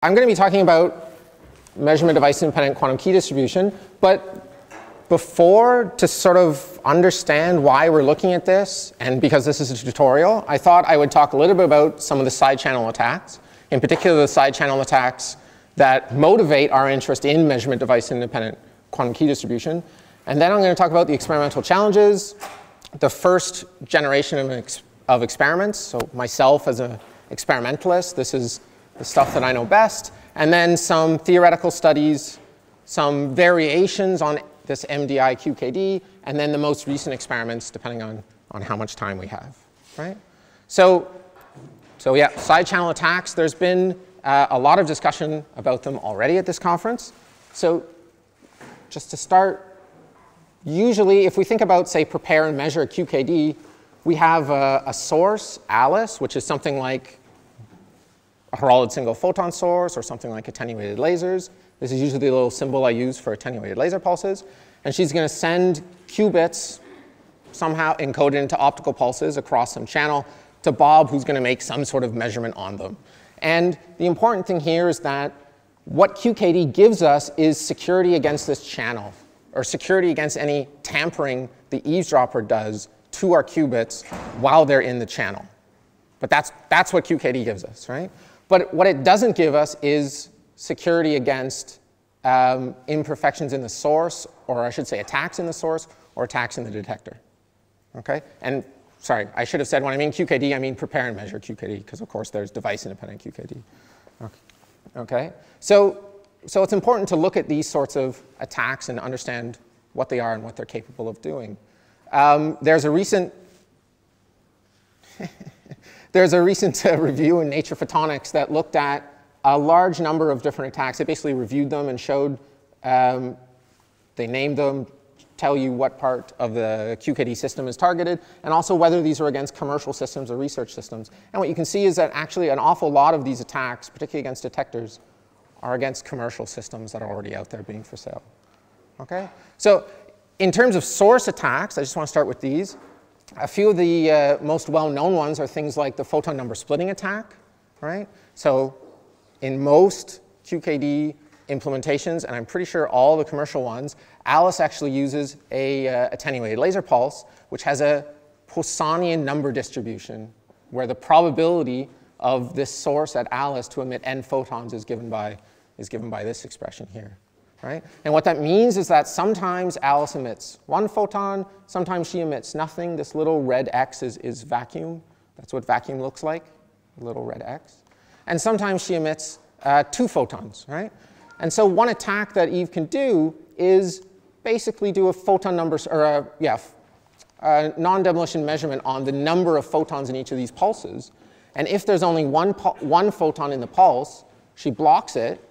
I'm going to be talking about measurement device-independent quantum key distribution, but before, to sort of understand why we're looking at this, and because this is a tutorial, I thought I would talk a little bit about some of the side-channel attacks, in particular the side-channel attacks that motivate our interest in measurement device-independent quantum key distribution. And then I'm going to talk about the experimental challenges, the first generation of experiments, so myself as an experimentalist, this is the stuff that I know best, and then some theoretical studies, some variations on this MDI QKD, and then the most recent experiments depending on how much time we have, right? So yeah, side channel attacks, there's been a lot of discussion about them already at this conference. So just to start, usually if we think about, say, prepare and measure QKD, we have a source, Alice, which is something like a Heralded single photon source or something like attenuated lasers. This is usually the little symbol I use for attenuated laser pulses. And she's going to send qubits somehow encoded into optical pulses across some channel to Bob, who's going to make some sort of measurement on them. And the important thing here is that what QKD gives us is security against this channel, or security against any tampering the eavesdropper does to our qubits while they're in the channel. But that's what QKD gives us, right? But what it doesn't give us is security against imperfections in the source, or I should say attacks in the source, or attacks in the detector. Okay? And sorry, I should have said when I mean QKD, I mean prepare and measure QKD, because of course there's device-independent QKD. Okay? So it's important to look at these sorts of attacks and understand what they are and what they're capable of doing. There's a recent review in Nature Photonics that looked at a large number of different attacks. They basically reviewed them and showed, they named them, tell you what part of the QKD system is targeted, and also whether these are against commercial systems or research systems. And what you can see is that actually an awful lot of these attacks, particularly against detectors, are against commercial systems that are already out there being for sale. Okay? So in terms of source attacks, I just want to start with these. A few of the most well-known ones are things like the photon number splitting attack, right? So in most QKD implementations, and I'm pretty sure all the commercial ones, Alice actually uses a attenuated laser pulse, which has a Poissonian number distribution, where the probability of this source at Alice to emit n photons is given by this expression here. Right? And what that means is that sometimes Alice emits one photon, sometimes she emits nothing. This little red X is vacuum. That's what vacuum looks like, a little red X. And sometimes she emits 2 photons, right? And so one attack that Eve can do is basically do a photon number, or a non-demolition measurement on the number of photons in each of these pulses. And if there's only one photon in the pulse, she blocks it,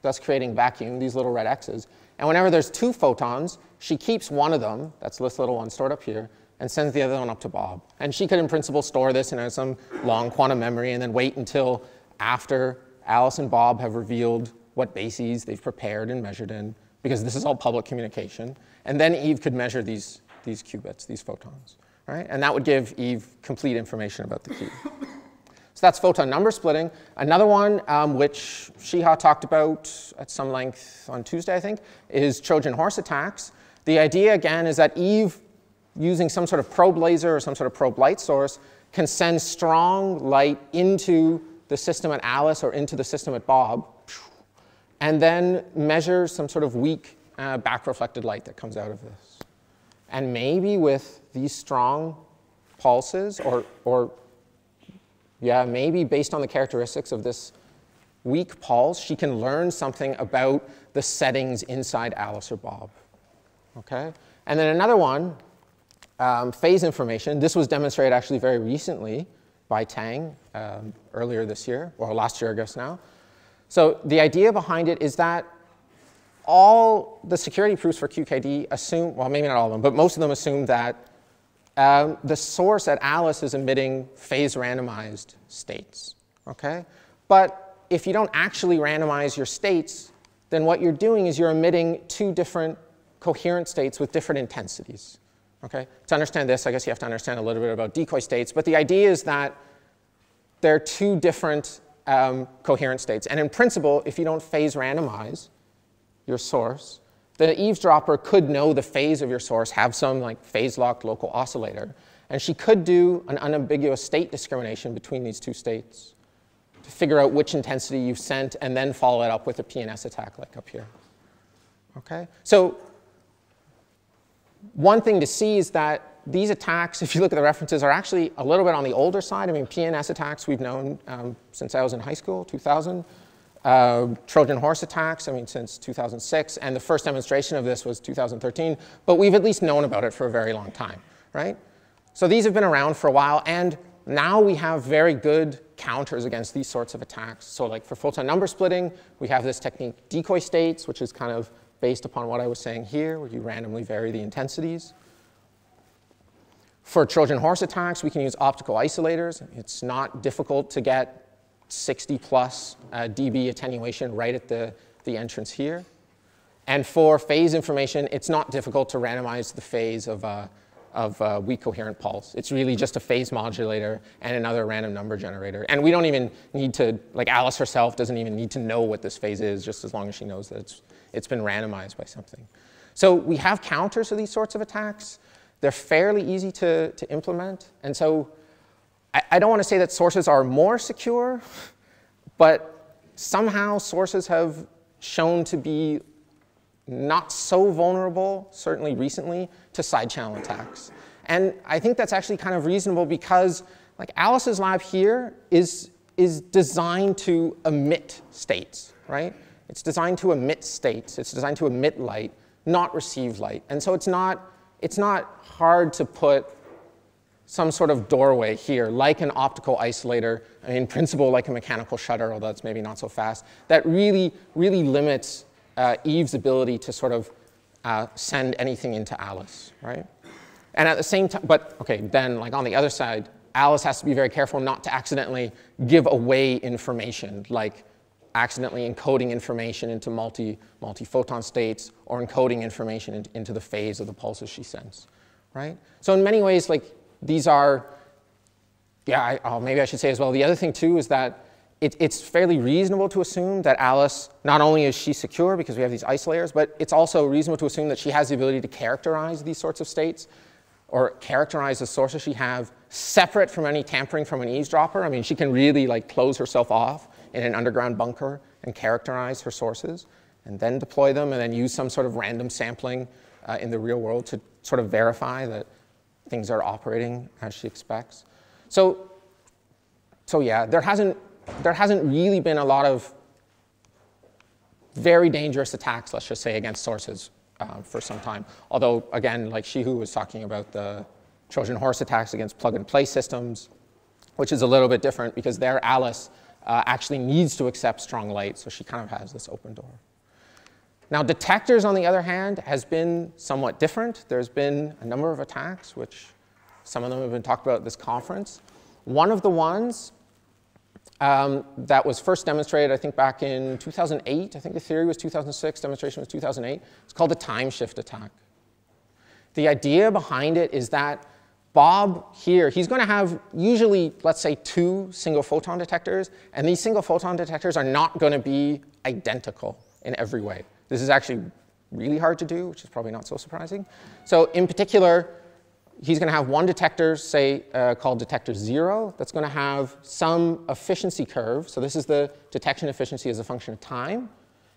thus creating vacuum, these little red X's. And whenever there's 2 photons, she keeps one of them, that's this little one stored up here, and sends the other one up to Bob. And she could, in principle, store this in some long quantum memory and then wait until after Alice and Bob have revealed what bases they've prepared and measured in, because this is all public communication. And then Eve could measure these qubits, these photons, right? And that would give Eve complete information about the key. So that's photon number splitting. Another one, which Shiha talked about at some length on Tuesday, I think, is Trojan horse attacks. The idea, again, is that Eve, using some sort of probe laser or some sort of probe light source, can send strong light into the system at Alice or into the system at Bob, and then measure some sort of weak back-reflected light that comes out of this. And maybe with these strong pulses, maybe based on the characteristics of this weak pulse, she can learn something about the settings inside Alice or Bob. Okay? And then another one, phase information. This was demonstrated actually very recently by Tang earlier this year, or last year, I guess now. So the idea behind it is that all the security proofs for QKD assume, well, maybe not all of them, but most of them assume that the source at Alice is emitting phase randomized states, okay? But if you don't actually randomize your states, then what you're doing is you're emitting 2 different coherent states with different intensities, okay? To understand this, I guess you have to understand a little bit about decoy states, but the idea is that there are 2 different coherent states. And in principle, if you don't phase randomize your source, the eavesdropper could know the phase of your source, have some like phase-locked local oscillator, and she could do an unambiguous state discrimination between these two states to figure out which intensity you've sent and then follow it up with a PNS attack like up here. Okay? So one thing to see is that these attacks, if you look at the references, are actually a little bit on the older side. I mean, PNS attacks we've known since I was in high school, 2000. Trojan horse attacks, I mean, since 2006. And the first demonstration of this was 2013. But we've at least known about it for a very long time, right? So these have been around for a while. And now we have very good counters against these sorts of attacks. So like for photon number splitting, we have this technique decoy states, which is kind of based upon what I was saying here, where you randomly vary the intensities. For Trojan horse attacks, we can use optical isolators. It's not difficult to get 60 plus dB attenuation right at the entrance here. And for phase information, it's not difficult to randomize the phase of a weak coherent pulse. It's really just a phase modulator and another random number generator. And we don't even need to, like Alice herself doesn't even need to know what this phase is, just as long as she knows that it's been randomized by something. So we have counters to these sorts of attacks. They're fairly easy to implement. And so I don't want to say that sources are more secure, but somehow sources have shown to be not so vulnerable, certainly recently, to side channel attacks. And I think that's actually kind of reasonable because like Alice's lab here is designed to emit states, right? It's designed to emit states. It's designed to emit light, not receive light. And so it's not hard to put some sort of doorway here, like an optical isolator, I mean, in principle, like a mechanical shutter, although it's maybe not so fast, that really, really limits Eve's ability to sort of send anything into Alice, right? And at the same time, but OK, then like on the other side, Alice has to be very careful not to accidentally give away information, like accidentally encoding information into multi-photon states or encoding information into the phase of the pulses she sends, right? So in many ways, like these are, yeah, maybe I should say as well, the other thing too is that it's fairly reasonable to assume that Alice, not only is she secure because we have these isolators, but it's also reasonable to assume that she has the ability to characterize these sorts of states or characterize the sources she have separate from any tampering from an eavesdropper. I mean, she can really like close herself off in an underground bunker and characterize her sources and then deploy them and then use some sort of random sampling in the real world to sort of verify that things are operating as she expects. So yeah, there hasn't really been a lot of very dangerous attacks, let's just say, against sources for some time. Although, again, like Shihu was talking about the Trojan horse attacks against plug-and-play systems, which is a little bit different because there Alice actually needs to accept strong light, so she kind of has this open door. Now, detectors, on the other hand, has been somewhat different. There's been a number of attacks, which some of them have been talked about at this conference. One of the ones that was first demonstrated, I think, back in 2008. I think the theory was 2006, demonstration was 2008. It's called the time shift attack. The idea behind it is that Bob here, he's going to have usually, let's say, 2 single photon detectors, and these single photon detectors are not going to be identical in every way. This is actually really hard to do, which is probably not so surprising. So in particular, he's going to have one detector, say, called detector 0, that's going to have some efficiency curve. So this is the detection efficiency as a function of time.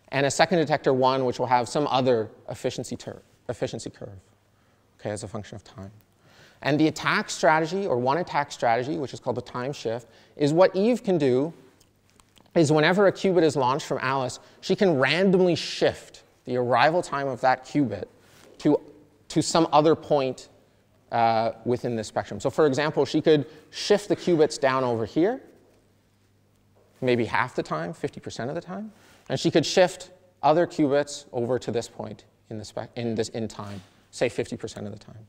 And a second detector 1, which will have some other efficiency curve, okay, as a function of time. And the attack strategy, or one attack strategy, which is called the time shift, is what Eve can do is whenever a qubit is launched from Alice, she can randomly shift the arrival time of that qubit to some other point within the spectrum. So for example, she could shift the qubits down over here, maybe half the time, 50% of the time. And she could shift other qubits over to this point in time, say 50% of the time.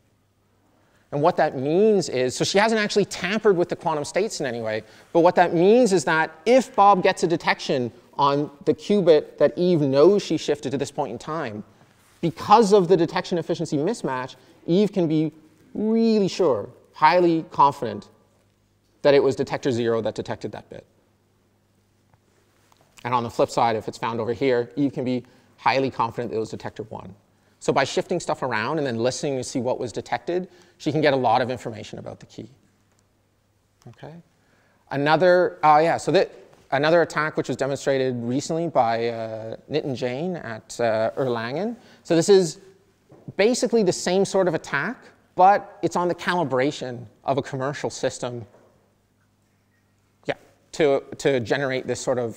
And what that means is, so she hasn't actually tampered with the quantum states in any way, but what that means is that if Bob gets a detection on the qubit that Eve knows she shifted to this point in time, because of the detection efficiency mismatch, Eve can be really sure, highly confident, that it was detector 0 that detected that bit. And on the flip side, if it's found over here, Eve can be highly confident that it was detector 1. So by shifting stuff around and then listening to see what was detected, she can get a lot of information about the key. Okay. Another attack which was demonstrated recently by Nitin Jain at Erlangen. So this is basically the same sort of attack, but it's on the calibration of a commercial system, to generate this sort of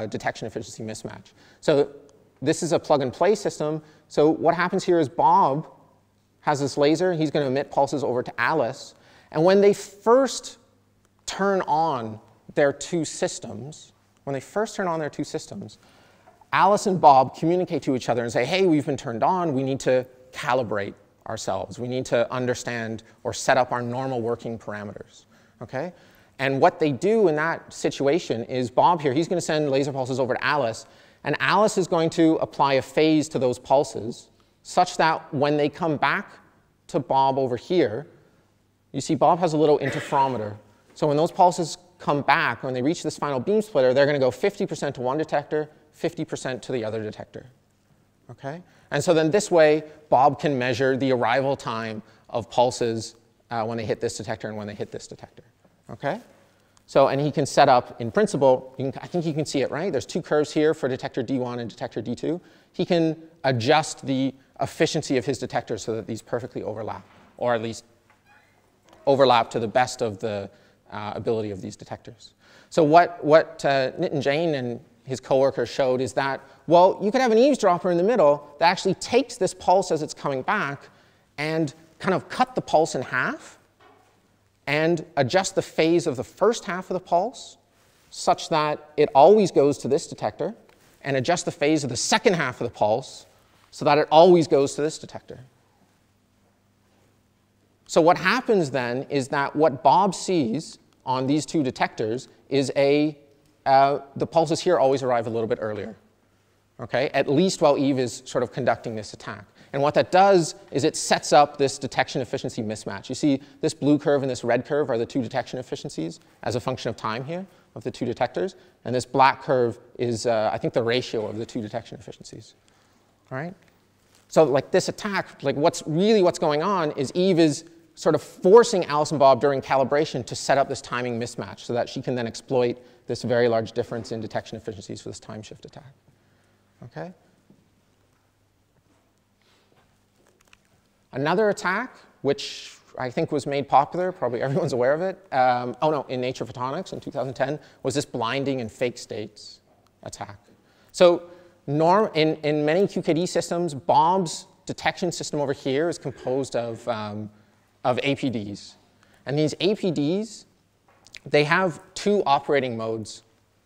detection efficiency mismatch. So this is a plug-and-play system. So what happens here is Bob has this laser. He's going to emit pulses over to Alice. And when they first turn on their two systems, Alice and Bob communicate to each other and say, hey, we've been turned on. We need to calibrate ourselves. We need to understand or set up our normal working parameters. Okay? And what they do in that situation is Bob here, he's going to send laser pulses over to Alice. And Alice is going to apply a phase to those pulses such that when they come back to Bob over here, you see Bob has a little interferometer. So when those pulses come back, when they reach this final beam splitter, they're going to go 50% to one detector, 50% to the other detector. Okay? And so then this way, Bob can measure the arrival time of pulses when they hit this detector and when they hit this detector. Okay? So, and he can set up, in principle, I think you can see it, right? There's two curves here for detector D1 and detector D2. He can adjust the efficiency of his detectors so that these perfectly overlap, or at least overlap to the best of the ability of these detectors. So what Nitin Jain and his coworkers showed is that, well, you could have an eavesdropper in the middle that actually takes this pulse as it's coming back and kind of cut the pulse in half and adjust the phase of the first half of the pulse such that it always goes to this detector, and adjust the phase of the second half of the pulse so that it always goes to this detector. So what happens then is that what Bob sees on these two detectors is the pulses here always arrive a little bit earlier, okay? At least while Eve is sort of conducting this attack. And what that does is it sets up this detection efficiency mismatch. You see this blue curve and this red curve are the two detection efficiencies as a function of time here of the two detectors. And this black curve is, I think, the ratio of the two detection efficiencies. All right? So like this attack, like what's going on is Eve is sort of forcing Alice and Bob during calibration to set up this timing mismatch so that she can then exploit this very large difference in detection efficiencies for this time shift attack. Okay? Another attack, which I think was made popular, probably everyone's aware of it, in Nature Photonics in 2010, was this blinding and fake states attack. So in many QKD systems, Bob's detection system over here is composed of APDs. And these APDs, they have two operating modes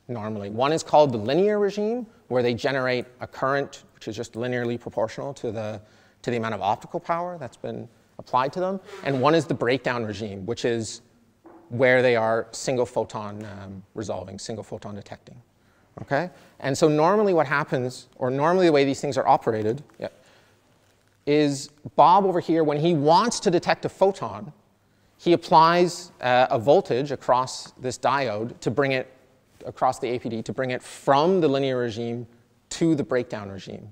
normally. One is called the linear regime, where they generate a current which is just linearly proportional to the amount of optical power that's been applied to them. And one is the breakdown regime, which is where they are single photon resolving, single photon detecting. Okay? And so normally what happens, or normally the way these things are operated, is Bob over here, when he wants to detect a photon, he applies a voltage across this diode to bring it across the APD, to bring it from the linear regime to the breakdown regime.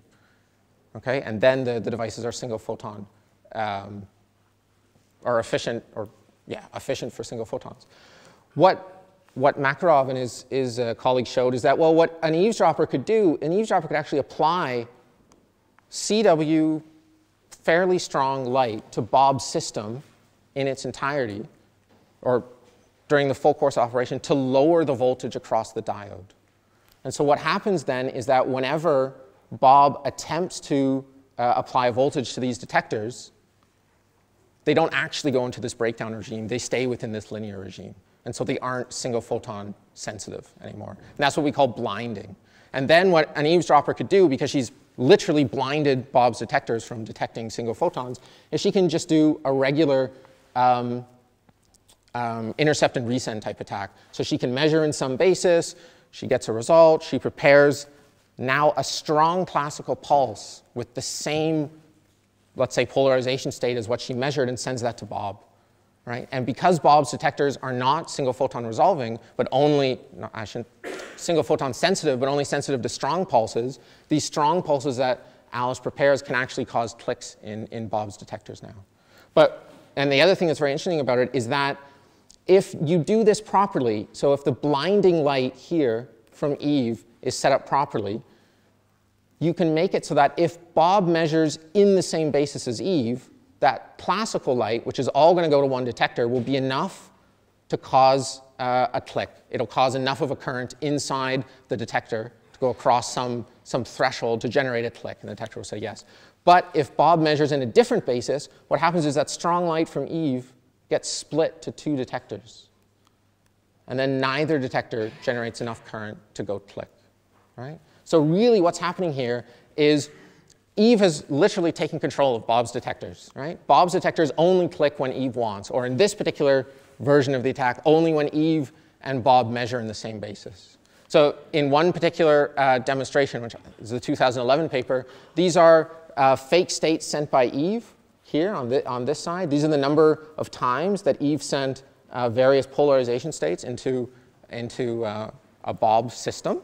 Okay? And then the devices are single photon, are efficient, efficient for single photons. What Makarov and his colleagues showed is that, well, what an eavesdropper could do, an eavesdropper could actually apply CW fairly strong light to Bob's system in its entirety, or during the full course operation, to lower the voltage across the diode. And so what happens then is that whenever Bob attempts to apply voltage to these detectors, they don't actually go into this breakdown regime. They stay within this linear regime. And so they aren't single photon sensitive anymore. And that's what we call blinding. And then what an eavesdropper could do, because she's literally blinded Bob's detectors from detecting single photons, is she can just do a regular intercept and resend type attack. So she can measure in some basis, she gets a result, she prepares now a strong classical pulse with the same, let's say, polarization state as what she measured, and sends that to Bob. Right? And because Bob's detectors are not single photon resolving, but only, no, I shouldn't single photon sensitive, but only sensitive to strong pulses. These strong pulses that Alice prepares can actually cause clicks in Bob's detectors now. And the other thing that's very interesting about it is that if you do this properly, so if the blinding light here from Eve is set up properly, you can make it so that if Bob measures in the same basis as Eve, that classical light, which is all going to go to one detector, will be enough to cause a click. It'll cause enough of a current inside the detector to go across some threshold to generate a click, and the detector will say yes. But if Bob measures in a different basis, what happens is that strong light from Eve gets split to 2 detectors. And then neither detector generates enough current to go click, right? So really what's happening here is Eve has literally taken control of Bob's detectors, right? Bob's detectors only click when Eve wants, or in this particular version of the attack, only when Eve and Bob measure in the same basis. So in one particular demonstration, which is the 2011 paper, these are fake states sent by Eve here on this side. These are the number of times that Eve sent various polarization states into a Bob system.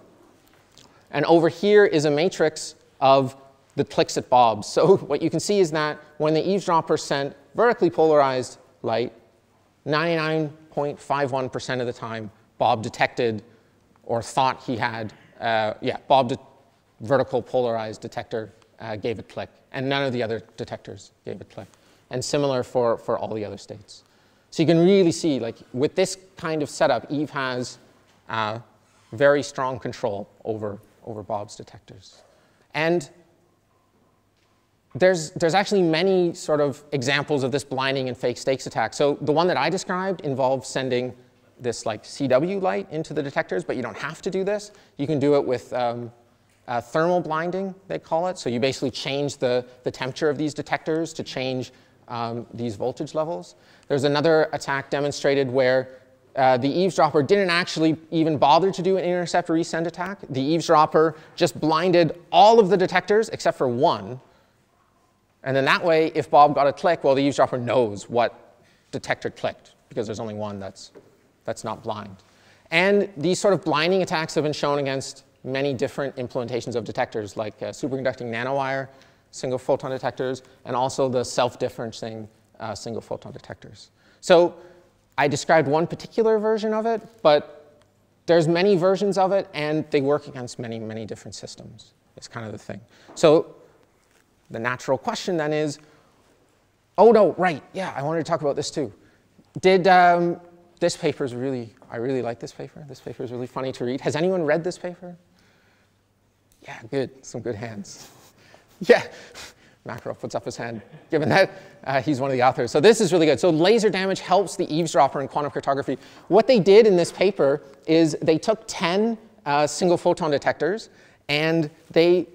And over here is a matrix of the clicks at Bob's. So what you can see is that when the eavesdropper sent vertically polarized light, 99.51% of the time, Bob detected or thought he had, vertical polarized detector gave a click, and none of the other detectors gave a click. And similar for all the other states. So you can really see, like, with this kind of setup, Eve has very strong control over Bob's detectors. And there's actually many sort of examples of this blinding and fake stakes attack. So the one that I described involves sending this like CW light into the detectors, but you don't have to do this. You can do it with thermal blinding, they call it. So you basically change the temperature of these detectors to change these voltage levels. There's another attack demonstrated where the eavesdropper didn't actually even bother to do an intercept resend attack. The eavesdropper just blinded all of the detectors except for one. And then that way, if Bob got a click, well, the eavesdropper knows what detector clicked, because there's only one that's not blind. And these sort of blinding attacks have been shown against many different implementations of detectors, like superconducting nanowire single photon detectors, and also the self-differencing single photon detectors. So I described one particular version of it, but there's many versions of it, and they work against many, many different systems. It's kind of the thing. So the natural question then is, oh no, right, yeah, I wanted to talk about this too. This paper is really, I really like this paper. This paper is really funny to read. Has anyone read this paper? Yeah, good, some good hands. Yeah, Makarov puts up his hand, given that he's one of the authors. So this is really good. So laser damage helps the eavesdropper in quantum cryptography. What they did in this paper is they took 10 single photon detectors, and they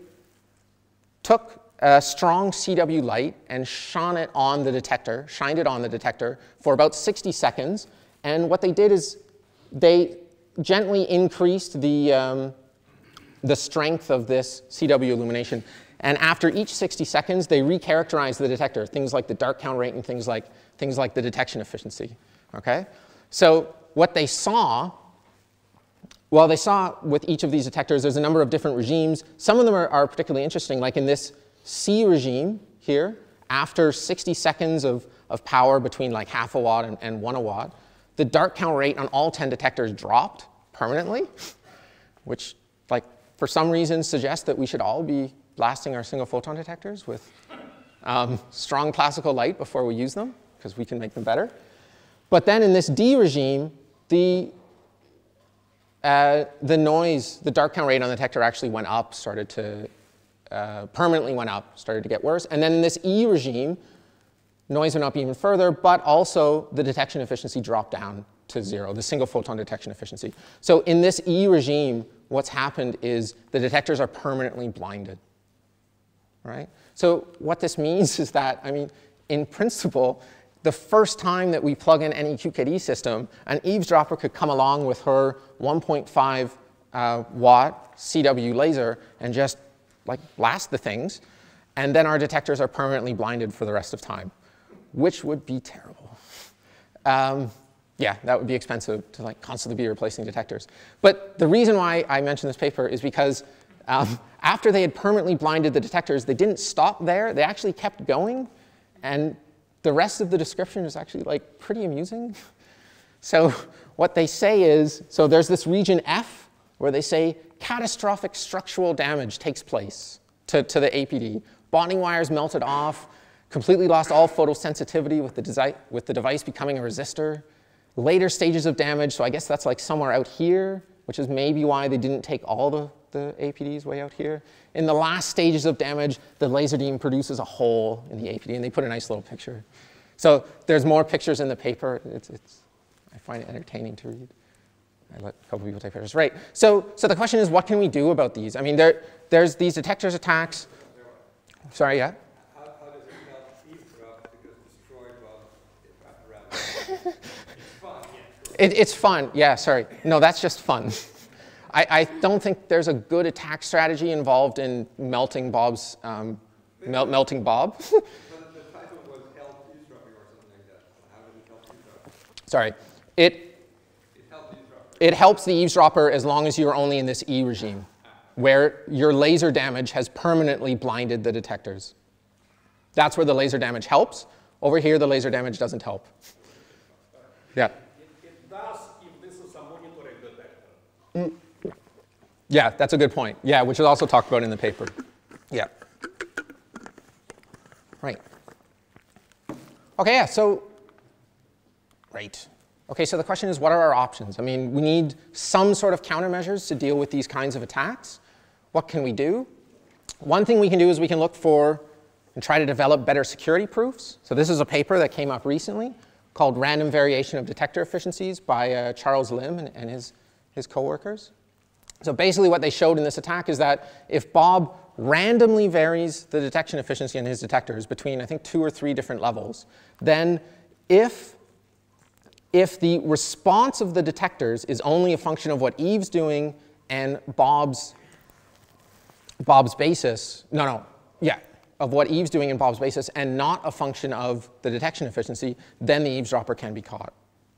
took strong CW light and shined it on the detector for about 60 seconds. And what they did is they gently increased the strength of this CW illumination. And after each 60 seconds, they recharacterized the detector, things like the dark count rate and things like the detection efficiency. Okay? So what they saw, well, they saw with each of these detectors, there's a number of different regimes. Some of them are particularly interesting, like in this C regime here, after 60 seconds of power between like half a watt and 1 watt, the dark count rate on all 10 detectors dropped permanently, which, like, for some reason suggests that we should all be blasting our single photon detectors with strong classical light before we use them, because we can make them better. But then in this D regime, the noise, the dark count rate on the detector actually went up, started to permanently went up, started to get worse. And then in this E regime, noise went up even further, but also the detection efficiency dropped down to 0, the single photon detection efficiency. So in this E regime, what's happened is the detectors are permanently blinded, right? So what this means is that, I mean, in principle, the first time that we plug in any QKD system, an eavesdropper could come along with her 1.5 watt CW laser and just like blast the things, and then our detectors are permanently blinded for the rest of time, which would be terrible. Yeah, that would be expensive to like constantly be replacing detectors. But the reason why I mentioned this paper is because after they had permanently blinded the detectors, they didn't stop there. They actually kept going. And the rest of the description is actually like pretty amusing. So what they say is, so there's this region F where they say catastrophic structural damage takes place to the APD. Bonding wires melted off, completely lost all photosensitivity with the device becoming a resistor. Later stages of damage, so I guess that's like somewhere out here, which is maybe why they didn't take all the APDs way out here. In the last stages of damage, the laser beam produces a hole in the APD, and they put a nice little picture. So there's more pictures in the paper. I find it entertaining to read. I let a couple people take pictures. Right, so the question is, what can we do about these? I mean, there's these detectors attacks. Sorry, yeah? How does it help eavesdrop because destroyed while around? It's fun, yeah, sorry. No, that's just fun. I don't think there's a good attack strategy involved in melting Bob's, melting Bob. But the title was help eavesdropping or something like that. How does it help eavesdropping? Sorry, it helps the eavesdropper as long as you're only in this E regime, where your laser damage has permanently blinded the detectors. That's where the laser damage helps. Over here, the laser damage doesn't help. Yeah. It does if this is a monitoring detector. Yeah, that's a good point. Yeah, which is also talked about in the paper. Yeah. Right. Okay, yeah, so, right. Okay, so the question is, what are our options? I mean, we need some sort of countermeasures to deal with these kinds of attacks. What can we do? One thing we can do is we can look for and try to develop better security proofs. So this is a paper that came up recently called Random Variation of Detector Efficiencies by Charles Lim and his coworkers. So basically what they showed in this attack is that if Bob randomly varies the detection efficiency in his detectors between, I think, 2 or 3 different levels, then if the response of the detectors is only a function of what Eve's doing and Bob's basis, of what Eve's doing in Bob's basis and not a function of the detection efficiency, then the eavesdropper can be caught.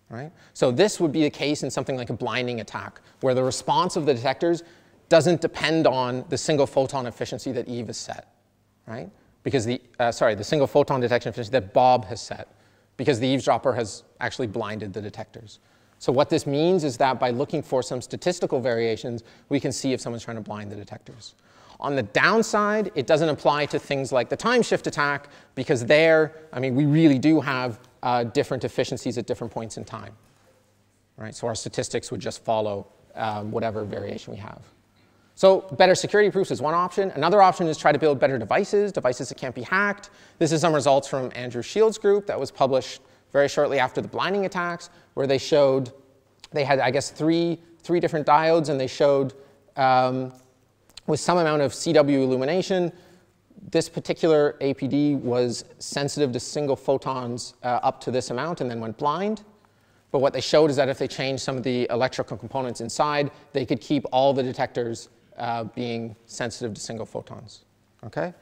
Right? So this would be the case in something like a blinding attack, where the response of the detectors doesn't depend on the single photon efficiency that Eve has set, right? Because the single photon detection efficiency that Bob has set, because the eavesdropper has actually blinded the detectors. So what this means is that by looking for some statistical variations, we can see if someone's trying to blind the detectors. On the downside, it doesn't apply to things like the time shift attack, because there, I mean, we really do have different efficiencies at different points in time. Right? So our statistics would just follow whatever variation we have. So better security proofs is one option. Another option is try to build better devices that can't be hacked. This is some results from Andrew Shields' group that was published very shortly after the blinding attacks, where they showed, they had, I guess, three different diodes, and they showed with some amount of CW illumination, this particular APD was sensitive to single photons up to this amount and then went blind. But what they showed is that if they changed some of the electrical components inside, they could keep all the detectors being sensitive to single photons. Okay?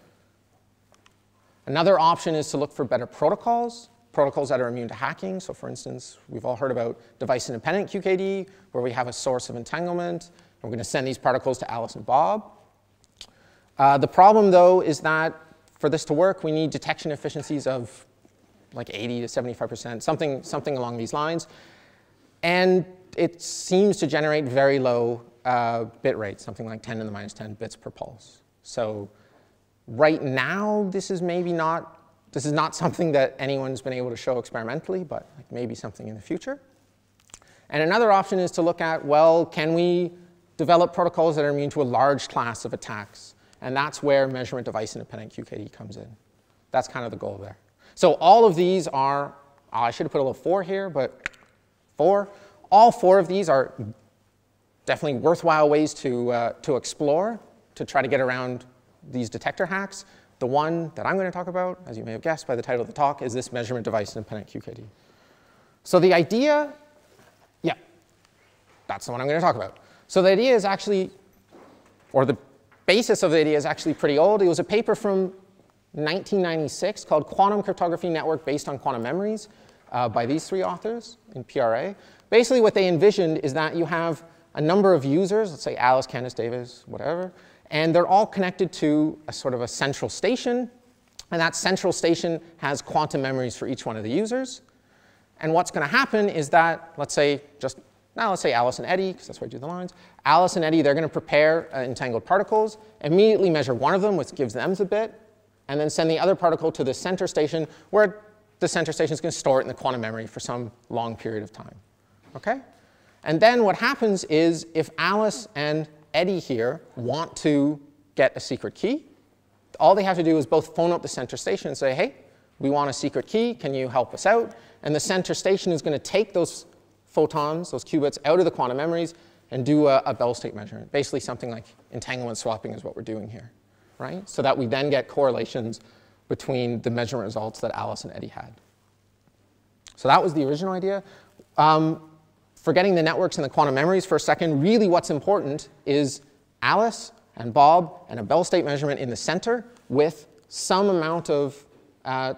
Another option is to look for better protocols that are immune to hacking. So for instance, we've all heard about device-independent QKD, where we have a source of entanglement. We're going to send these particles to Alice and Bob. The problem, though, is that for this to work, we need detection efficiencies of like 80 to 75%, something along these lines. And it seems to generate very low bit rates, something like 10 to the minus 10 bits per pulse. So right now, this is not something that anyone's been able to show experimentally, but like maybe something in the future. And another option is to look at, well, can we develop protocols that are immune to a large class of attacks? And that's where measurement device-independent QKD comes in. That's kind of the goal there. So all of these are, I should have put a little 4 here, but 4. All 4 of these are definitely worthwhile ways to explore, to try to get around these detector hacks. The one that I'm going to talk about, as you may have guessed by the title of the talk, is this measurement device-independent QKD. So the idea, yeah, that's the one I'm going to talk about. So the idea is actually, or the basis of the idea is actually pretty old. It was a paper from 1996 called Quantum Cryptography Network Based on Quantum Memories. by these three authors in PRA. Basically, what they envisioned is that you have a number of users, let's say Alice, Candace, Davis, whatever, and they're all connected to a sort of a central station, and that central station has quantum memories for each one of the users. And what's going to happen is that, let's say Alice and Eddie, because that's where I do the lines. Alice and Eddie, they're going to prepare entangled particles, immediately measure one of them, which gives them the bit, and then send the other particle to the center station, where the center station is going to store it in the quantum memory for some long period of time. Okay? And then what happens is, if Alice and Eddie here want to get a secret key, all they have to do is both phone up the center station and say, hey, we want a secret key, can you help us out? And the center station is going to take those photons, those qubits, out of the quantum memories and do a Bell state measurement. Basically something like entanglement swapping is what we're doing here, right? So that we then get correlations between the measurement results that Alice and Eddie had. So that was the original idea. Forgetting the networks and the quantum memories for a second, really what's important is Alice and Bob and a Bell state measurement in the center with some amount of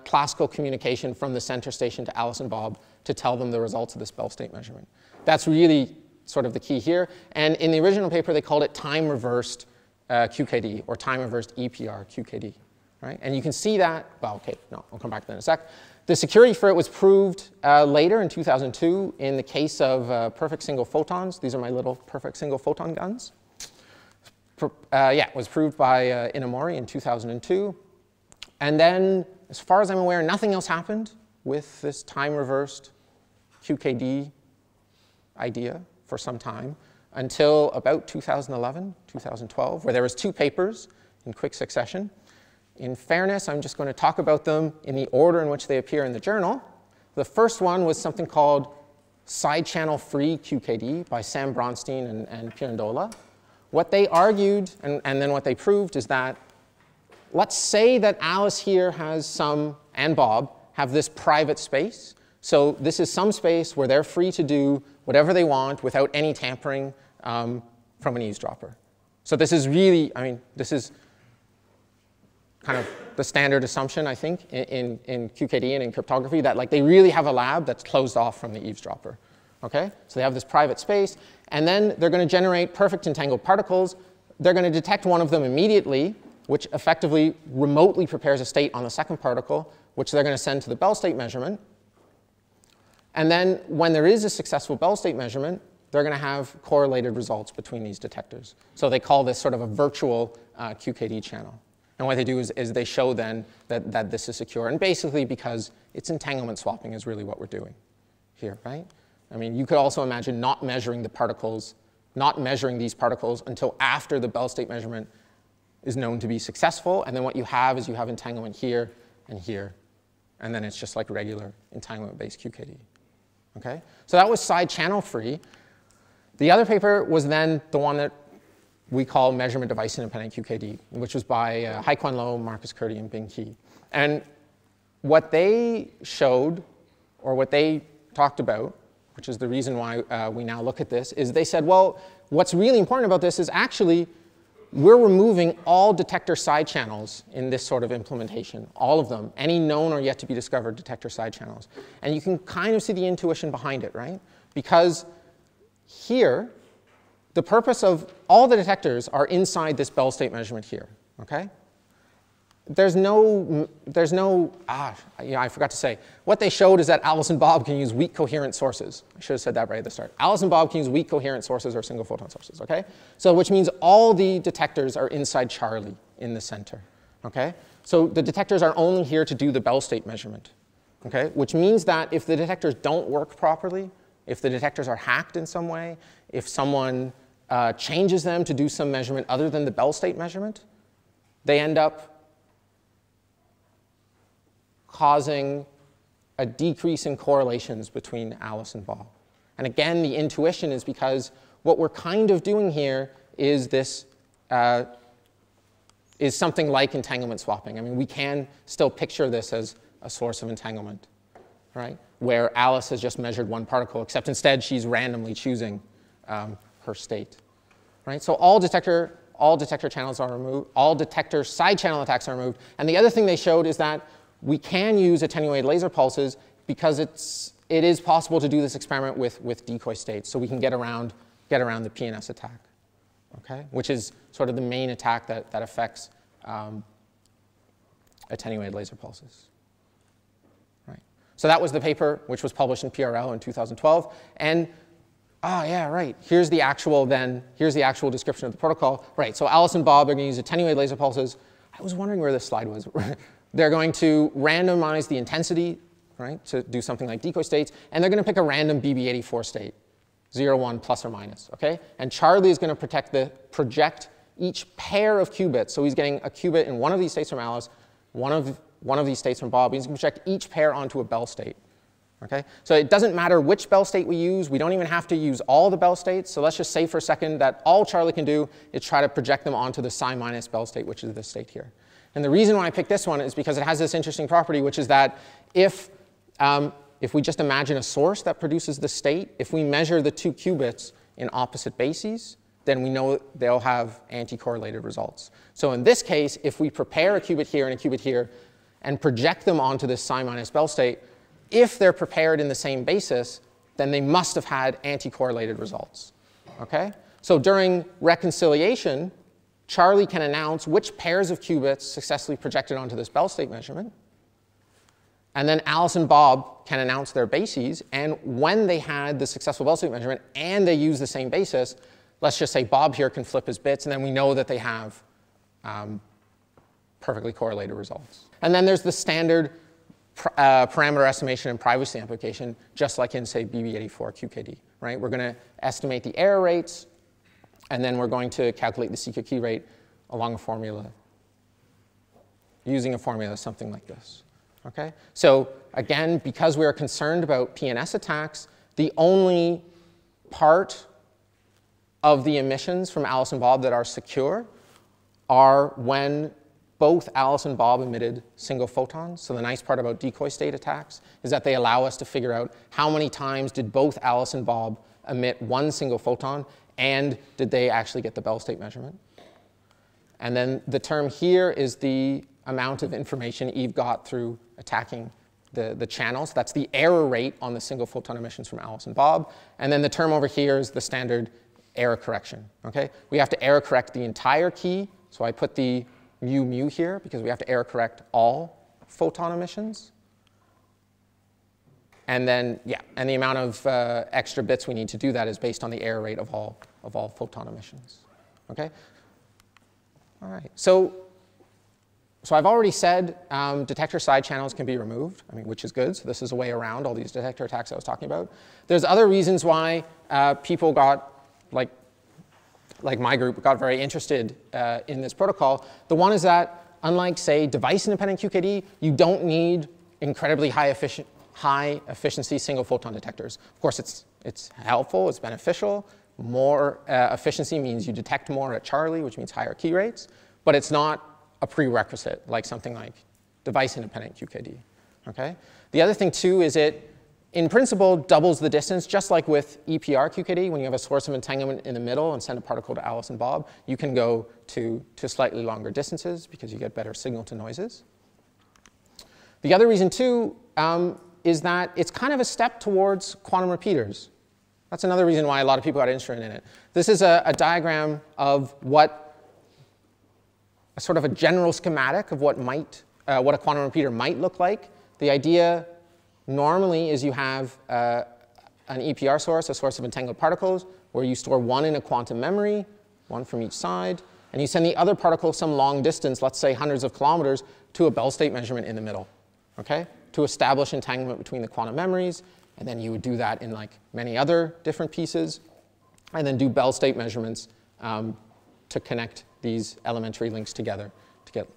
classical communication from the center station to Alice and Bob to tell them the results of this Bell state measurement. That's really sort of the key here. And in the original paper, they called it time-reversed QKD, or time-reversed EPR QKD. Right? And you can see that, well, OK, no, I'll come back to that in a sec. The security for it was proved later in 2002 in the case of perfect single photons. These are my little perfect single photon guns. Yeah, it was proved by Inamori in 2002. And then, as far as I'm aware, nothing else happened with this time-reversed QKD idea for some time until about 2011, 2012, where there was 2 papers in quick succession. In fairness, I'm just going to talk about them in the order in which they appear in the journal. The first one was something called Sidechannel Free QKD by Sam Bronstein and Pirandola. What they argued, and then what they proved, is that let's say that Alice here has some, and Bob, have this private space. So this is some space where they're free to do whatever they want without any tampering from an eavesdropper. So this is really, I mean, this is kind of the standard assumption, I think, in QKD and in cryptography, that like they really have a lab that's closed off from the eavesdropper. Okay? So they have this private space, and then they're going to generate perfect entangled particles. They're going to detect one of them immediately, which effectively remotely prepares a state on the second particle, which they're going to send to the Bell state measurement. And then when there is a successful Bell state measurement, they're going to have correlated results between these detectors. So they call this sort of a virtual QKD channel. And what they do is they show then that this is secure. And basically because it's entanglement swapping is really what we're doing here, right? I mean, you could also imagine not measuring the particles, not measuring these particles until after the Bell state measurement is known to be successful. And then what you have is you have entanglement here and here. And then it's just like regular entanglement-based QKD. Okay? So that was side-channel free. The other paper was then the one that we call measurement device independent QKD, which was by Haikwan Lo, Marcus Curdy, and Bing He. And what they showed, or what they talked about, which is the reason why we now look at this, is they said, well, what's really important about this is actually we're removing all detector side channels in this sort of implementation, all of them, any known or yet to be discovered detector side channels. And you can kind of see the intuition behind it, right? Because here, the purpose of all the detectors are inside this Bell state measurement here, okay? There's no, yeah, I forgot to say. What they showed is that Alice and Bob can use weak coherent sources. I should have said that right at the start. Alice and Bob can use weak coherent sources or single photon sources, okay? So which means all the detectors are inside Charlie in the center, okay? So the detectors are only here to do the Bell state measurement, okay? Which means that if the detectors don't work properly, if the detectors are hacked in some way, if someone changes them to do some measurement other than the Bell state measurement, they end up causing a decrease in correlations between Alice and Bob. And again, the intuition is because what we're kind of doing here is this, is something like entanglement swapping. I mean, we can still picture this as a source of entanglement, right? Where Alice has just measured one particle, except instead she's randomly choosing her state, right? So all detector channels are removed, all detector side channel attacks are removed. And the other thing they showed is that we can use attenuated laser pulses because it is possible to do this experiment with decoy states, so we can get around the PNS attack, okay? Which is sort of the main attack that affects attenuated laser pulses. Right. So that was the paper which was published in PRL in 2012. And yeah, right. Here's the actual description of the protocol. Right. So Alice and Bob are going to use attenuated laser pulses. I was wondering where this slide was. They're going to randomize the intensity, right, to do something like decoy states, and they're going to pick a random BB84 state, 0, 1, plus or minus, okay? And Charlie is going to project each pair of qubits. So he's getting a qubit in one of these states from Alice, one of these states from Bob. He's going to project each pair onto a Bell state, okay? So it doesn't matter which Bell state we use. We don't even have to use all the Bell states. So let's just say for a second that all Charlie can do is try to project them onto the psi minus Bell state, which is this state here. And the reason why I picked this one is because it has this interesting property, which is that if we just imagine a source that produces the state, if we measure the two qubits in opposite bases, then we know they'll have anti-correlated results. So in this case, if we prepare a qubit here and a qubit here and project them onto this psi minus Bell state, if they're prepared in the same basis, then they must have had anti-correlated results, okay? So during reconciliation, Charlie can announce which pairs of qubits successfully projected onto this Bell state measurement. And then Alice and Bob can announce their bases. And when they had the successful Bell state measurement and they use the same basis, let's just say Bob here can flip his bits, and then we know that they have perfectly correlated results. And then there's the standard parameter estimation and privacy amplification, just like in, say, BB84 QKD, right? We're going to estimate the error rates, and then we're going to calculate the secret key rate along a formula, using a formula something like this. Okay? So again, because we are concerned about PNS attacks, the only part of the emissions from Alice and Bob that are secure are when both Alice and Bob emitted single photons. So the nice part about decoy state attacks is that they allow us to figure out how many times did both Alice and Bob emit one single photon, and did they actually get the Bell state measurement. And then the term here is the amount of information Eve got through attacking the channels. That's the error rate on the single photon emissions from Alice and Bob. And then the term over here is the standard error correction. Okay? We have to error correct the entire key. So I put the mu here because we have to error correct all photon emissions. And then, yeah, and the amount of extra bits we need to do that is based on the error rate of all photon emissions. Okay? All right. So I've already said detector side channels can be removed, I mean, which is good. So this is a way around all these detector attacks I was talking about. There's other reasons why people got, like my group, got very interested in this protocol. The one is that, unlike, say, device-independent QKD, you don't need incredibly high efficiency single photon detectors. Of course, it's helpful, it's beneficial. More efficiency means you detect more at Charlie, which means higher key rates, but it's not a prerequisite like something like device-independent QKD. Okay? The other thing, too, is it, in principle, doubles the distance, just like with EPR QKD. When you have a source of entanglement in the middle and send a particle to Alice and Bob, you can go to slightly longer distances because you get better signal to noises. The other reason, too, is that it's kind of a step towards quantum repeaters. That's another reason why a lot of people got interested in it. This is a diagram of a sort of a general schematic of what a quantum repeater might look like. The idea normally is you have an EPR source, a source of entangled particles, where you store one in a quantum memory, one from each side, and you send the other particle some long distance, let's say hundreds of kilometers, to a Bell state measurement in the middle, okay, to establish entanglement between the quantum memories. And then you would do that in like many other different pieces, and then do Bell state measurements to connect these elementary links together to get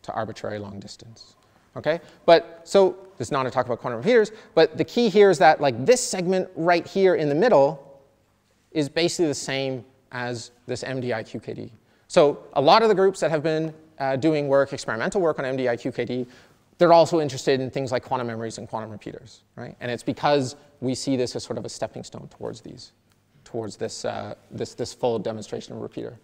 to arbitrary long distance. Okay? But so this is not a talk about quantum repeaters, but the key here is that like this segment right here in the middle is basically the same as this MDI QKD. So a lot of the groups that have been doing experimental work on MDI QKD, they're also interested in things like quantum memories and quantum repeaters, right? And it's because we see this as sort of a stepping stone towards this full demonstration of a repeater.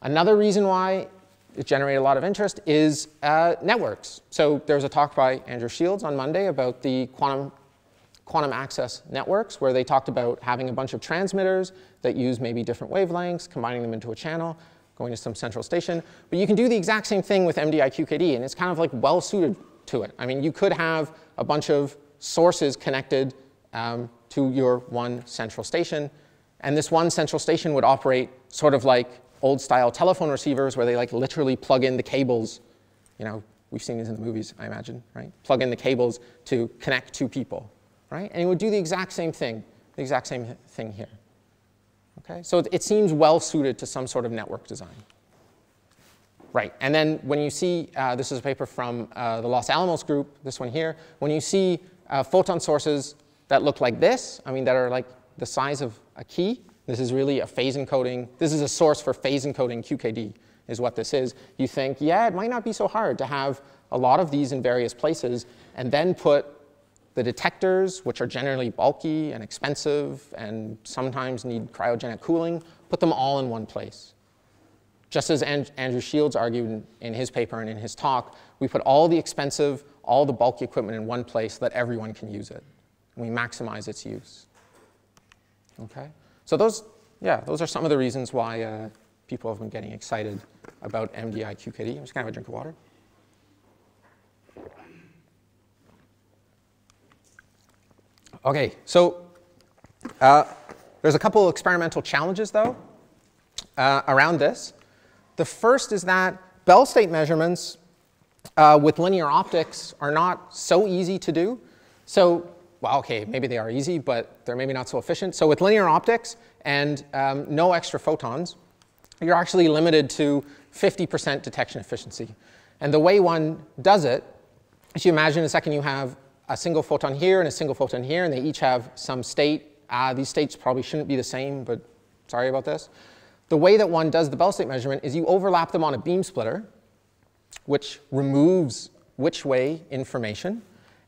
Another reason why it generated a lot of interest, is networks. So there was a talk by Andrew Shields on Monday about the quantum access networks, where they talked about having a bunch of transmitters that use maybe different wavelengths, combining them into a channel, going to some central station. But you can do the exact same thing with MDI QKD, and it's kind of like well suited to it. I mean, you could have a bunch of sources connected to your one central station, and this one central station would operate sort of like old style telephone receivers, where they like literally plug in the cables. You know, we've seen these in the movies, I imagine, right? Plug in the cables to connect two people, right? And it would do the exact same thing here. Okay, so it seems well suited to some sort of network design. Right, and then when you see, this is a paper from the Los Alamos group, this one here, when you see photon sources that look like this, I mean, that are like the size of a key, this is really a phase encoding, this is a source for phase encoding QKD, is what this is. You think, yeah, it might not be so hard to have a lot of these in various places, and then put the detectors, which are generally bulky and expensive and sometimes need cryogenic cooling, put them all in one place. Just as Andrew Shields argued in his paper and in his talk, we put all the expensive, all the bulky equipment in one place so that everyone can use it. And we maximize its use. Okay? So those are some of the reasons why people have been getting excited about MDI QKD. I'm just going to have a drink of water. Okay, so there's a couple of experimental challenges, though, around this. The first is that Bell state measurements with linear optics are not so easy to do. So, well, OK, maybe they are easy, but they're maybe not so efficient. So with linear optics and no extra photons, you're actually limited to 50% detection efficiency. And the way one does it is, you imagine a second you have a single photon here and a single photon here, and they each have some state. These states probably shouldn't be the same, but sorry about this. The way that one does the Bell state measurement is you overlap them on a beam splitter, which removes which way information.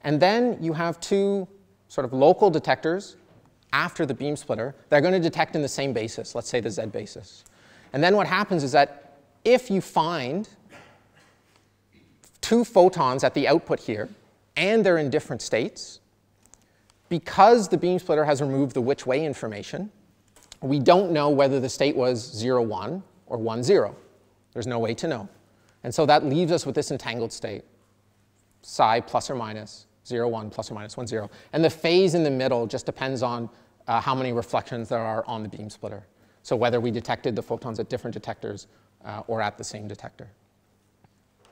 And then you have two sort of local detectors after the beam splitter that are going to detect in the same basis, let's say the Z basis. And then what happens is that if you find two photons at the output here, and they're in different states, because the beam splitter has removed the which way information, we don't know whether the state was 0, 1 or 1, 0. There's no way to know. And so that leaves us with this entangled state, psi plus or minus 0, 1 plus or minus 1, 0. And the phase in the middle just depends on how many reflections there are on the beam splitter. So whether we detected the photons at different detectors or at the same detector.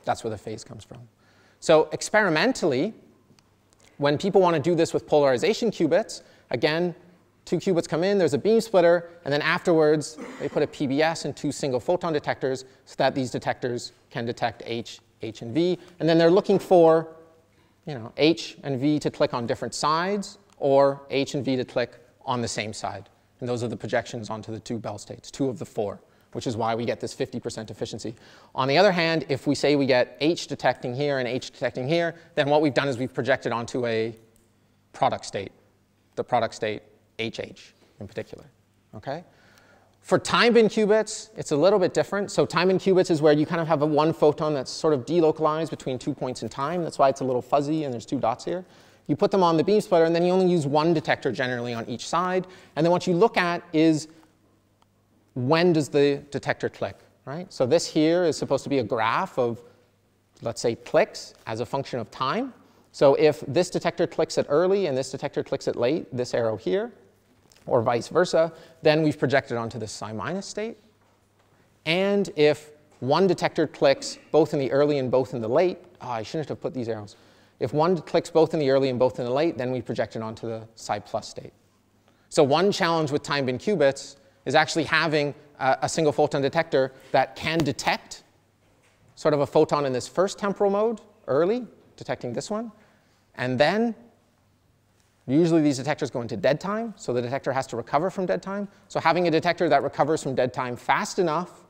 That's where the phase comes from. So experimentally, when people want to do this with polarization qubits, again, two qubits come in, there's a beam splitter, and then afterwards they put a PBS and two single photon detectors so that these detectors can detect H, and V. And then they're looking for H and V to click on different sides, or H and V to click on the same side. And those are the projections onto the two Bell states, 2 of the 4. Which is why we get this 50% efficiency. On the other hand, if we say we get H detecting here and H detecting here, then what we've done is we've projected onto a product state, the product state HH in particular. Okay? For time-bin qubits, it's a little bit different. So time-bin qubits is where you kind of have a one photon that's sort of delocalized between 2 points in time. That's why it's a little fuzzy and there's 2 dots here. You put them on the beam splitter, and then you only use one detector generally on each side. And then what you look at is, when does the detector click, right? So this here is supposed to be a graph of, let's say, clicks as a function of time. So if this detector clicks at early and this detector clicks at late, this arrow here, or vice versa, then we've projected onto the psi minus state. And if one detector clicks both in the early and both in the late, I shouldn't have put these arrows. If one clicks both in the early and both in the late, then we project it onto the psi plus state. So one challenge with time-bin qubits is actually having a single photon detector that can detect sort of a photon in this first temporal mode early, detecting this one. And then usually these detectors go into dead time, so the detector has to recover from dead time. So having a detector that recovers from dead time fast enough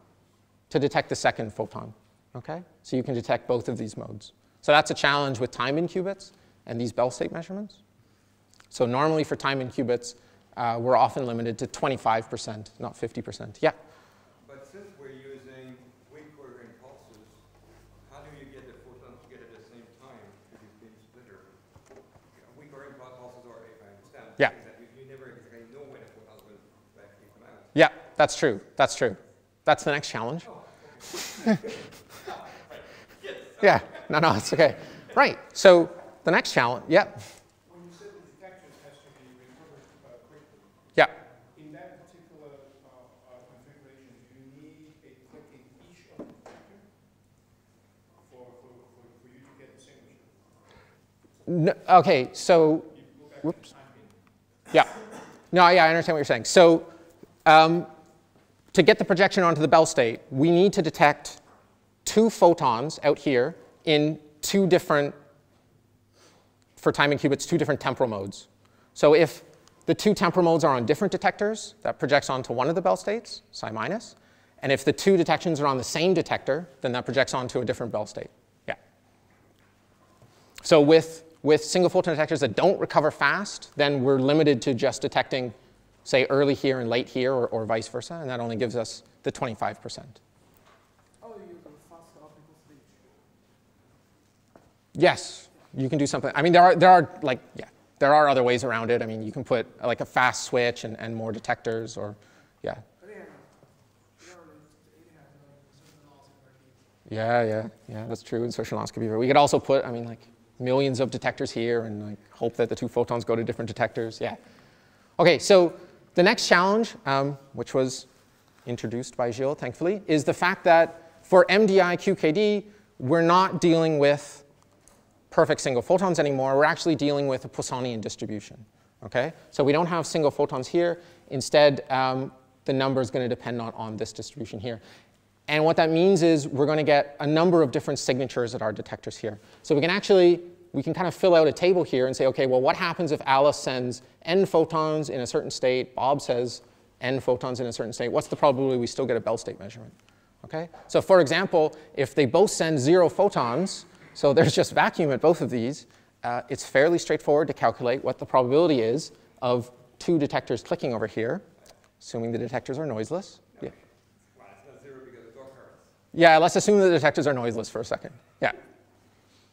to detect the second photon. Okay? So you can detect both of these modes. So that's a challenge with time-bin qubits and these Bell state measurements. So normally for time-bin qubits, we're often limited to 25%, not 50%. Yeah? But since we're using weak quarter impulses, that's true. That's true. That's the next challenge. Yeah, no, it's OK. Right, so the next challenge, yeah. When you said the detectors has to be recovered quickly, Yeah. in that particular configuration, do you need a click in each of the detector for you to get the signature? No, OK, so, whoops. Yeah. No, yeah, I understand what you're saying. So to get the projection onto the Bell state, we need to detect 2 photons out here in 2 different, for timing qubits, 2 different temporal modes. So if the 2 temporal modes are on different detectors, that projects onto one of the Bell states, psi minus. And if the 2 detections are on the same detector, then that projects onto a different Bell state. Yeah. So with single photon detectors that don't recover fast, then we're limited to just detecting, say, early here and late here, or vice versa, and that only gives us the 25%. Oh, you use fast optical switch. Yes, you can do something. I mean, there are other ways around it. I mean, you can put like a fast switch and more detectors, or yeah. Yeah, that's true. Insertion loss could be. We could also put, I mean, like millions of detectors here, and like hope that the 2 photons go to different detectors. Yeah. Okay, so the next challenge, which was introduced by Gilles, thankfully, is the fact that for MDI QKD, we're not dealing with perfect single photons anymore. We're actually dealing with a Poissonian distribution. Okay? So we don't have single photons here. Instead, the number is going to depend on this distribution here. And what that means is we're going to get a number of different signatures at our detectors here. So we can kind of fill out a table here and say, OK, well, what happens if Alice sends n photons in a certain state, Bob says n photons in a certain state? What's the probability we still get a Bell state measurement? Okay? So for example, if they both send 0 photons, so there's just vacuum at both of these, it's fairly straightforward to calculate what the probability is of 2 detectors clicking over here, assuming the detectors are noiseless. Yeah. Well, it's not 0 because the dog hurts. Yeah, let's assume the detectors are noiseless for a second. Yeah.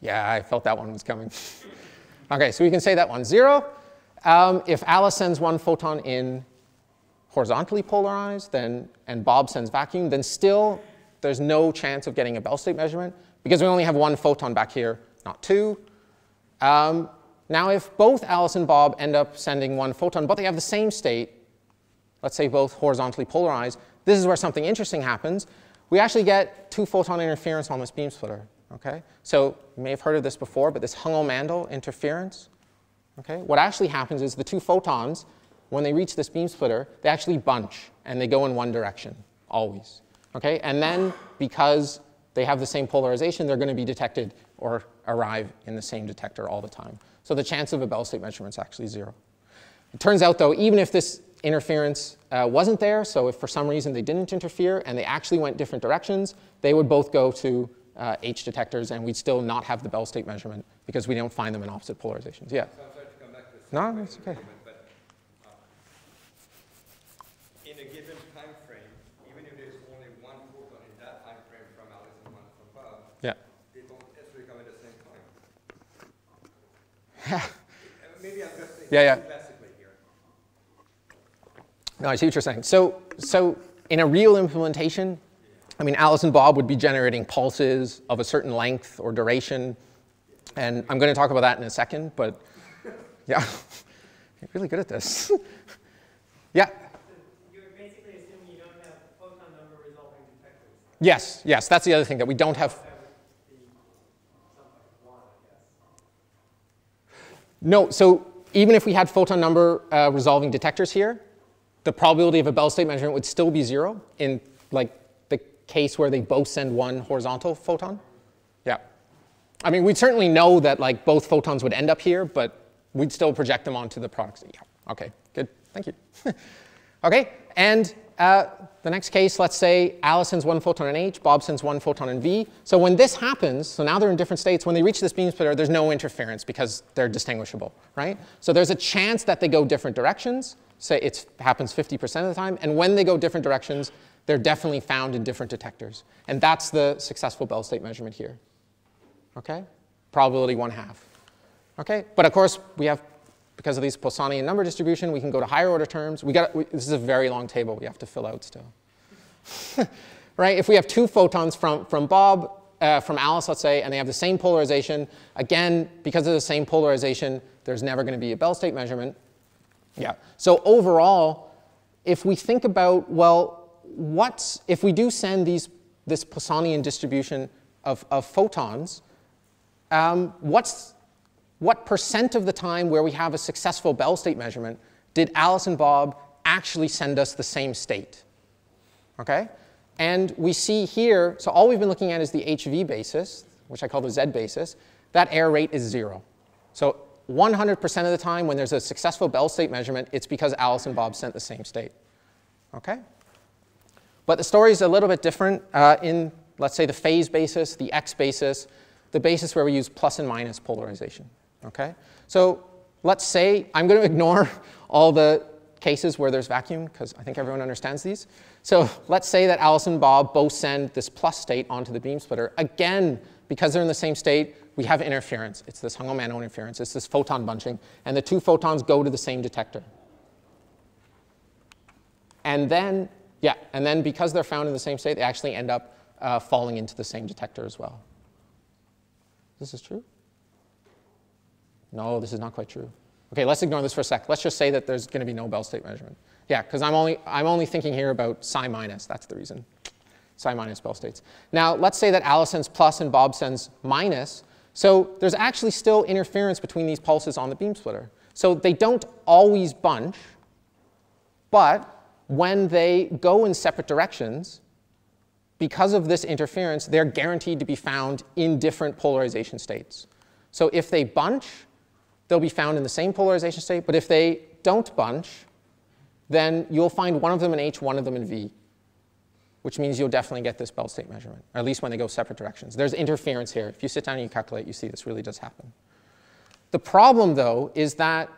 Yeah, I felt that one was coming. OK, so we can say that one's 0. If Alice sends 1 photon in horizontally polarized, and Bob sends vacuum, then still there's no chance of getting a Bell state measurement, because we only have 1 photon back here, not 2. Now, if both Alice and Bob end up sending 1 photon, but they have the same state, let's say both horizontally polarized, this is where something interesting happens. We actually get 2 photon interference on this beam splitter. Okay? So you may have heard of this before, but this Hungel-Mandel interference. Okay? What actually happens is the 2 photons, when they reach this beam splitter, they actually bunch, and they go in one direction, always. Okay? And then, because they have the same polarization, they're going to be detected or arrive in the same detector all the time. So the chance of a Bell state measurement is actually 0. It turns out, though, even if this interference wasn't there, so if for some reason they didn't interfere and they actually went different directions, they would both go to H detectors, and we'd still not have the Bell state measurement because we don't find them in opposite polarizations. Yeah? So I'm sorry to come back to this. No, that's OK. But in a given time frame, even if there's only 1 photon in that time frame from Alice and 1 from Bob, Yeah. they don't necessarily come at the same time. Maybe I'm just thinking too classically here. No, I see what you're saying. So in a real implementation, I mean, Alice and Bob would be generating pulses of a certain length or duration. And I'm going to talk about that in a second. But yeah, you're really good at this. Yeah? You're basically assuming you don't have photon number resolving detectors. Yes, that's the other thing, that we don't have. No, so even if we had photon number resolving detectors here, the probability of a Bell state measurement would still be 0 in like the case where they both send 1 horizontal photon. Yeah. I mean, we'd certainly know that like both photons would end up here, but we'd still project them onto the products. Yeah. OK, good. Thank you. OK, and the next case, let's say Alice sends 1 photon in H, Bob sends 1 photon in V. So when this happens, so now they're in different states, when they reach this beam splitter, there's no interference because they're distinguishable, right? So there's a chance that they go different directions. Say it happens 50% of the time. And when they go different directions, they're definitely found in different detectors. And that's the successful Bell state measurement here. OK? Probability 1/2. OK? But of course, we have because of these Poissonian number distribution, we can go to higher order terms. This is a very long table we have to fill out still. Right? If we have two photons from Alice, let's say, and they have the same polarization, again, because of the same polarization, there's never going to be a Bell state measurement. Yeah. So overall, if we think about, well, if we do send this Poissonian distribution of photons, what percent of the time where we have a successful Bell state measurement did Alice and Bob actually send us the same state? Okay? And we see here, so all we've been looking at is the HV basis, which I call the Z basis. That error rate is 0. So 100% of the time when there's a successful Bell state measurement, it's because Alice and Bob sent the same state. Okay? But the story is a little bit different in, let's say, the phase basis, the X basis, the basis where we use plus and minus polarization. Okay? So let's say, I'm going to ignore all the cases where there's vacuum, because I think everyone understands these. So let's say that Alice and Bob both send this plus state onto the beam splitter. Again, because they're in the same state, we have interference. It's this Hungel-Mann interference. It's this photon bunching. And the two photons go to the same detector. And then, yeah, and then because they're found in the same state, they actually end up falling into the same detector as well. This is true? No, this is not quite true. OK, let's ignore this for a sec. Let's just say that there's going to be no Bell state measurement. Yeah, because I'm only thinking here about psi minus. That's the reason. Psi minus Bell states. Now, let's say that Alice sends plus and Bob sends minus. So there's actually still interference between these pulses on the beam splitter. So they don't always bunch. But when they go in separate directions, because of this interference, they're guaranteed to be found in different polarization states. So if they bunch, they'll be found in the same polarization state. But if they don't bunch, then you'll find one of them in H, one of them in V, which means you'll definitely get this Bell state measurement, or at least when they go separate directions. There's interference here. If you sit down and you calculate, you see this really does happen. The problem, though, is that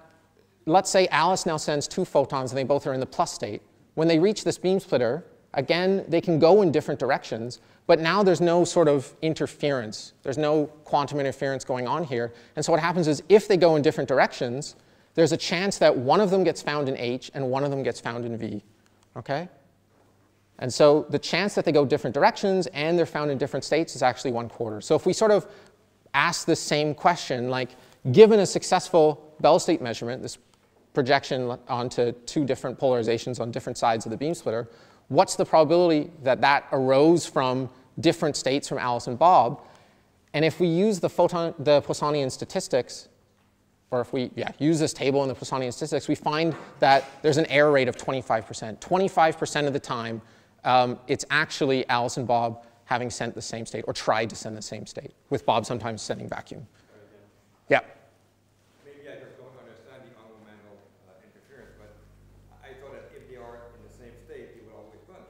let's say Alice now sends two photons, and they both are in the plus state. When they reach this beam splitter, again, they can go in different directions. But now there's no sort of interference. There's no quantum interference going on here. And so what happens is if they go in different directions, there's a chance that one of them gets found in H and one of them gets found in V. Okay? And so the chance that they go different directions and they're found in different states is actually 1/4. So if we sort of ask the same question, like given a successful Bell state measurement, this projection onto two different polarizations on different sides of the beam splitter, what's the probability that that arose from different states from Alice and Bob? And if we use the Poissonian statistics, or if we use this table in the Poissonian statistics, we find that there's an error rate of 25%. 25% of the time, it's actually Alice and Bob having sent the same state, or tried to send the same state, with Bob sometimes sending vacuum. Yeah? Maybe I just don't understand the Hungel-Mann interference, but I thought that if they are in the same state, they would always bunch.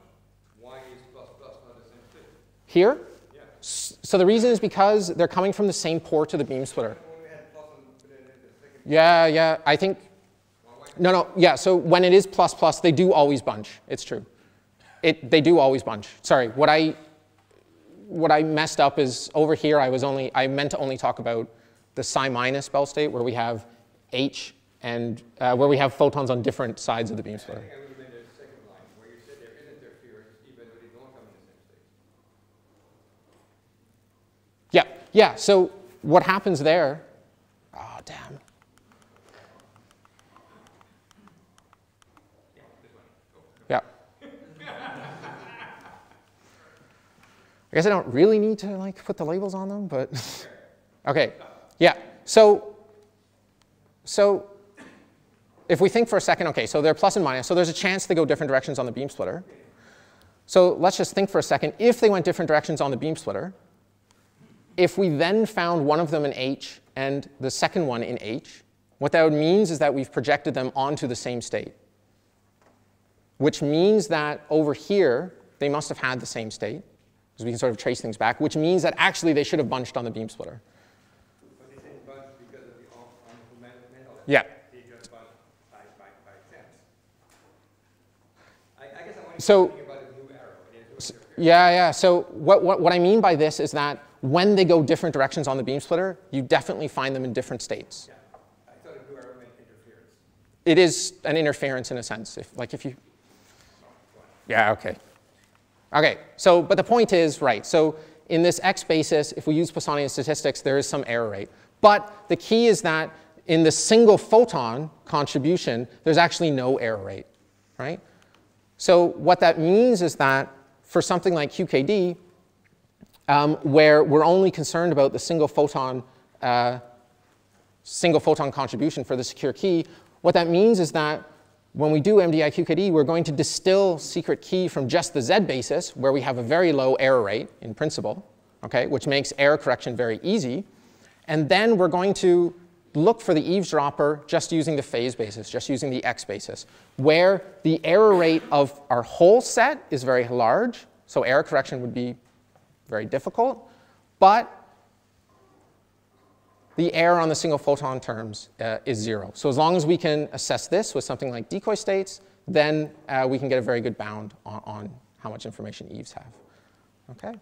Why is plus plus not the same state? Here? Yeah. So the reason is because they're coming from the same port to the beam splitter. Yeah, I think, no, yeah, so when it is plus plus, they do always bunch. It's true. They do always bunch. Sorry, what I messed up is over here I meant to only talk about the psi minus Bell state where we have H and where we have photons on different sides of the beam splitter. I think I would have been the second line where you said there is interference even though they don't come in the same state. Yeah, so what happens there, oh damn. Yeah. I guess I don't really need to like put the labels on them, but okay. Yeah. So if we think for a second, okay, so they're plus and minus, so there's a chance they go different directions on the beam splitter. So let's just think for a second, if they went different directions on the beam splitter, if we then found one of them in H and the second one in H, what that means is that we've projected them onto the same state, which means that over here, they must have had the same state, because we can sort of trace things back, which means that actually they should have bunched on the beam splitter. But they didn't bunch because of the Hungel-Mann. Yeah. They just bunched by chance. I guess I want to So, think about a new arrow. yeah. So what I mean by this is that when they go different directions on the beam splitter, you definitely find them in different states. Yeah. I thought a new arrow meant interference. it is an interference in a sense. If you, yeah, okay. Okay, so, but the point is, right, so in this X basis, if we use Poissonian statistics, there is some error rate. But the key is that in the single photon contribution, there's actually no error rate, right? So what that means is that for something like QKD, where we're only concerned about the single photon contribution for the secure key, what that means is that when we do MDI QKD, we're going to distill secret key from just the Z basis, where we have a very low error rate in principle, okay, which makes error correction very easy. And then we're going to look for the eavesdropper just using the phase basis, just using the X basis, where the error rate of our whole set is very large, so error correction would be very difficult, but the error on the single photon terms is 0. So as long as we can assess this with something like decoy states, then we can get a very good bound on how much information eaves have. Okay.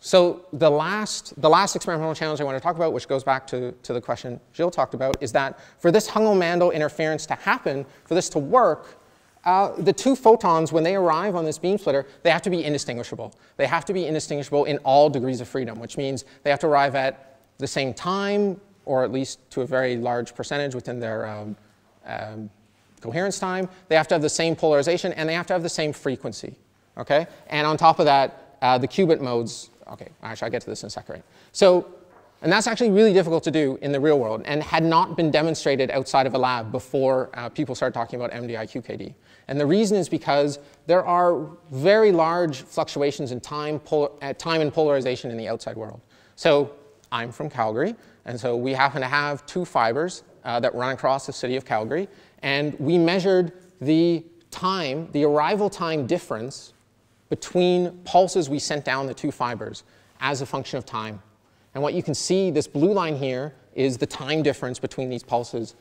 So the last experimental challenge I want to talk about, which goes back to the question Jill talked about, is that for this Hungel-Mandel interference to happen, for this to work, the two photons, when they arrive on this beam splitter, they have to be indistinguishable. They have to be indistinguishable in all degrees of freedom, which means they have to arrive at the same time, or at least to a very large percentage within their coherence time. They have to have the same polarization, and they have to have the same frequency. Okay? And on top of that, the qubit modes, okay, actually I'll get to this in a second. Right? So, and that's actually really difficult to do in the real world and had not been demonstrated outside of a lab before people started talking about MDI QKD. And the reason is because there are very large fluctuations in time and polarization in the outside world. So I'm from Calgary, and so we happen to have two fibers that run across the city of Calgary, and we measured the time, the arrival time difference between pulses we sent down the two fibers as a function of time. And what you can see, this blue line here, is the time difference between these pulses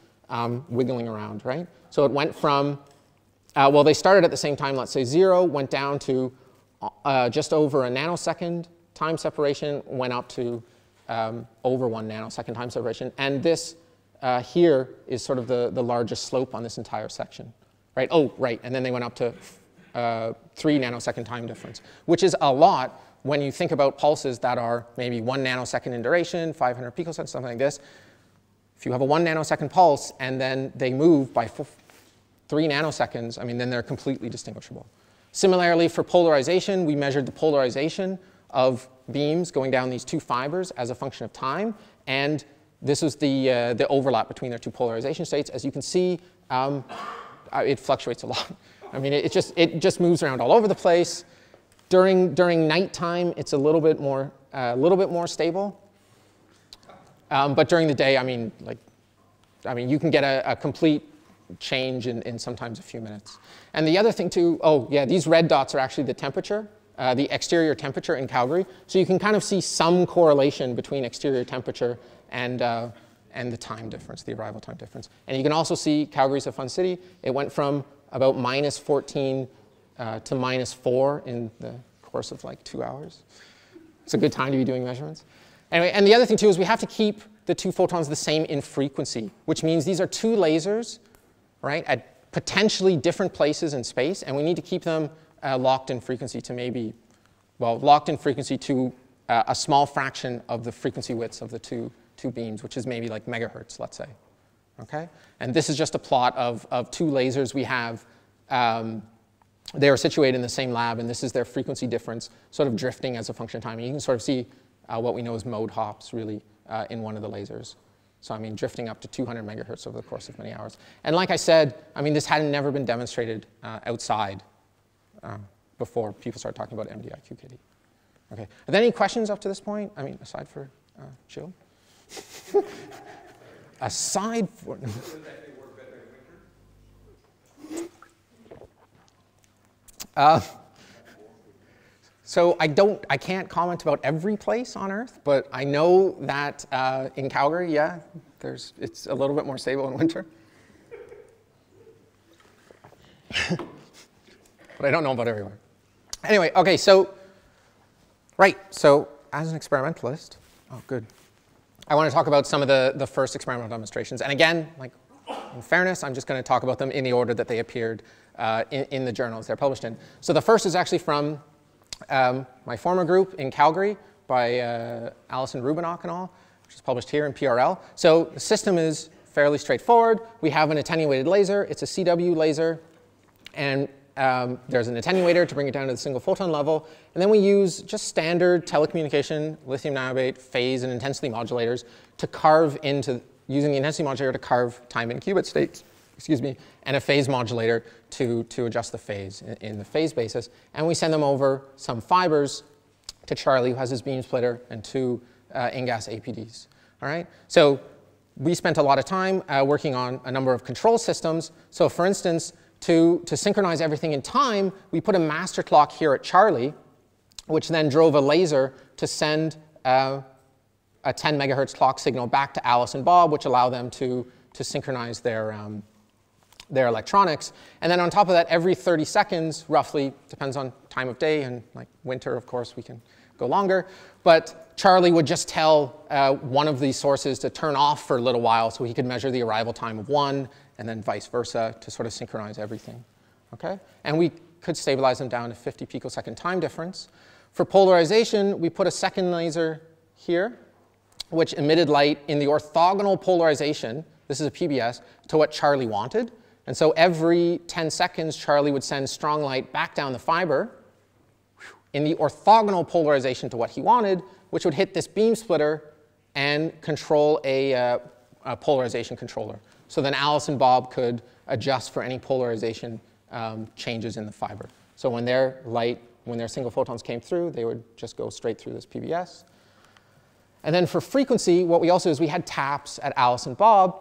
wiggling around, right? So it went from, well, they started at the same time, let's say 0, went down to just over a nanosecond time separation, went up to over 1 nanosecond time separation. And this here is sort of the largest slope on this entire section, right? Oh, right, and then they went up to 3 nanosecond time difference, which is a lot when you think about pulses that are maybe 1 nanosecond in duration, 500 picoseconds, something like this. If you have a 1 nanosecond pulse and then they move by 3 nanoseconds, I mean, then they're completely distinguishable. Similarly, for polarization, we measured the polarization of beams going down these two fibers as a function of time, and this is the overlap between their two polarization states. As you can see, it fluctuates a lot. I mean, it just moves around all over the place. During nighttime, it's a little bit more stable. But during the day, I mean, you can get a complete change in sometimes a few minutes. And the other thing too, oh yeah, these red dots are actually the temperature, the exterior temperature in Calgary. So you can kind of see some correlation between exterior temperature and the time difference, the arrival time difference. And you can also see Calgary's a fun city. It went from about -14 to -4 in the course of like 2 hours. It's a good time to be doing measurements. Anyway, and the other thing too is we have to keep the two photons the same in frequency, which means these are two lasers, right, at potentially different places in space, and we need to keep them locked in frequency to maybe, well, locked in frequency to a small fraction of the frequency widths of the two beams, which is maybe like megahertz, let's say. Okay? And this is just a plot of two lasers we have. They are situated in the same lab, and this is their frequency difference sort of drifting as a function of time. And you can sort of see what we know as mode hops, really, in one of the lasers. So, I mean, drifting up to 200 megahertz over the course of many hours. And like I said, I mean, this had never been demonstrated outside before people started talking about MDI QKD. Okay. Are there any questions up to this point? I mean, aside for Jill? Aside for... So I can't comment about every place on Earth, but I know that in Calgary, yeah, it's a little bit more stable in winter. But I don't know about everywhere. Anyway, okay, so, right, so as an experimentalist, oh, good. I want to talk about some of the first experimental demonstrations. And again, like in fairness, I'm just going to talk about them in the order that they appeared in the journals they're published in. So the first is actually from my former group in Calgary by Alison Rubinock and all, which is published here in PRL. So the system is fairly straightforward. We have an attenuated laser. It's a CW laser. And there's an attenuator to bring it down to the single photon level. And then we use just standard telecommunication, lithium niobate, phase, and intensity modulators to carve into, using the intensity modulator to carve time in qubit states, excuse me, and a phase modulator to adjust the phase in the phase basis. And we send them over some fibers to Charlie, who has his beam splitter, and 2 InGaAs APDs. All right? So we spent a lot of time working on a number of control systems. So for instance, to synchronize everything in time, we put a master clock here at Charlie, which then drove a laser to send a 10 megahertz clock signal back to Alice and Bob, which allow them to synchronize their electronics. And then on top of that, every 30 seconds, roughly, depends on time of day, and like winter, of course, we can go longer. But Charlie would just tell one of these sources to turn off for a little while so he could measure the arrival time of one, and then vice versa to sort of synchronize everything. Okay? And we could stabilize them down to 50 picosecond time difference. For polarization, we put a second laser here, which emitted light in the orthogonal polarization, this is a PBS, to what Charlie wanted. And so every 10 seconds, Charlie would send strong light back down the fiber in the orthogonal polarization to what he wanted, which would hit this beam splitter and control a polarization controller. So then Alice and Bob could adjust for any polarization changes in the fiber. So when their single photons came through, they would just go straight through this PBS. And then for frequency, what we also is we had taps at Alice and Bob,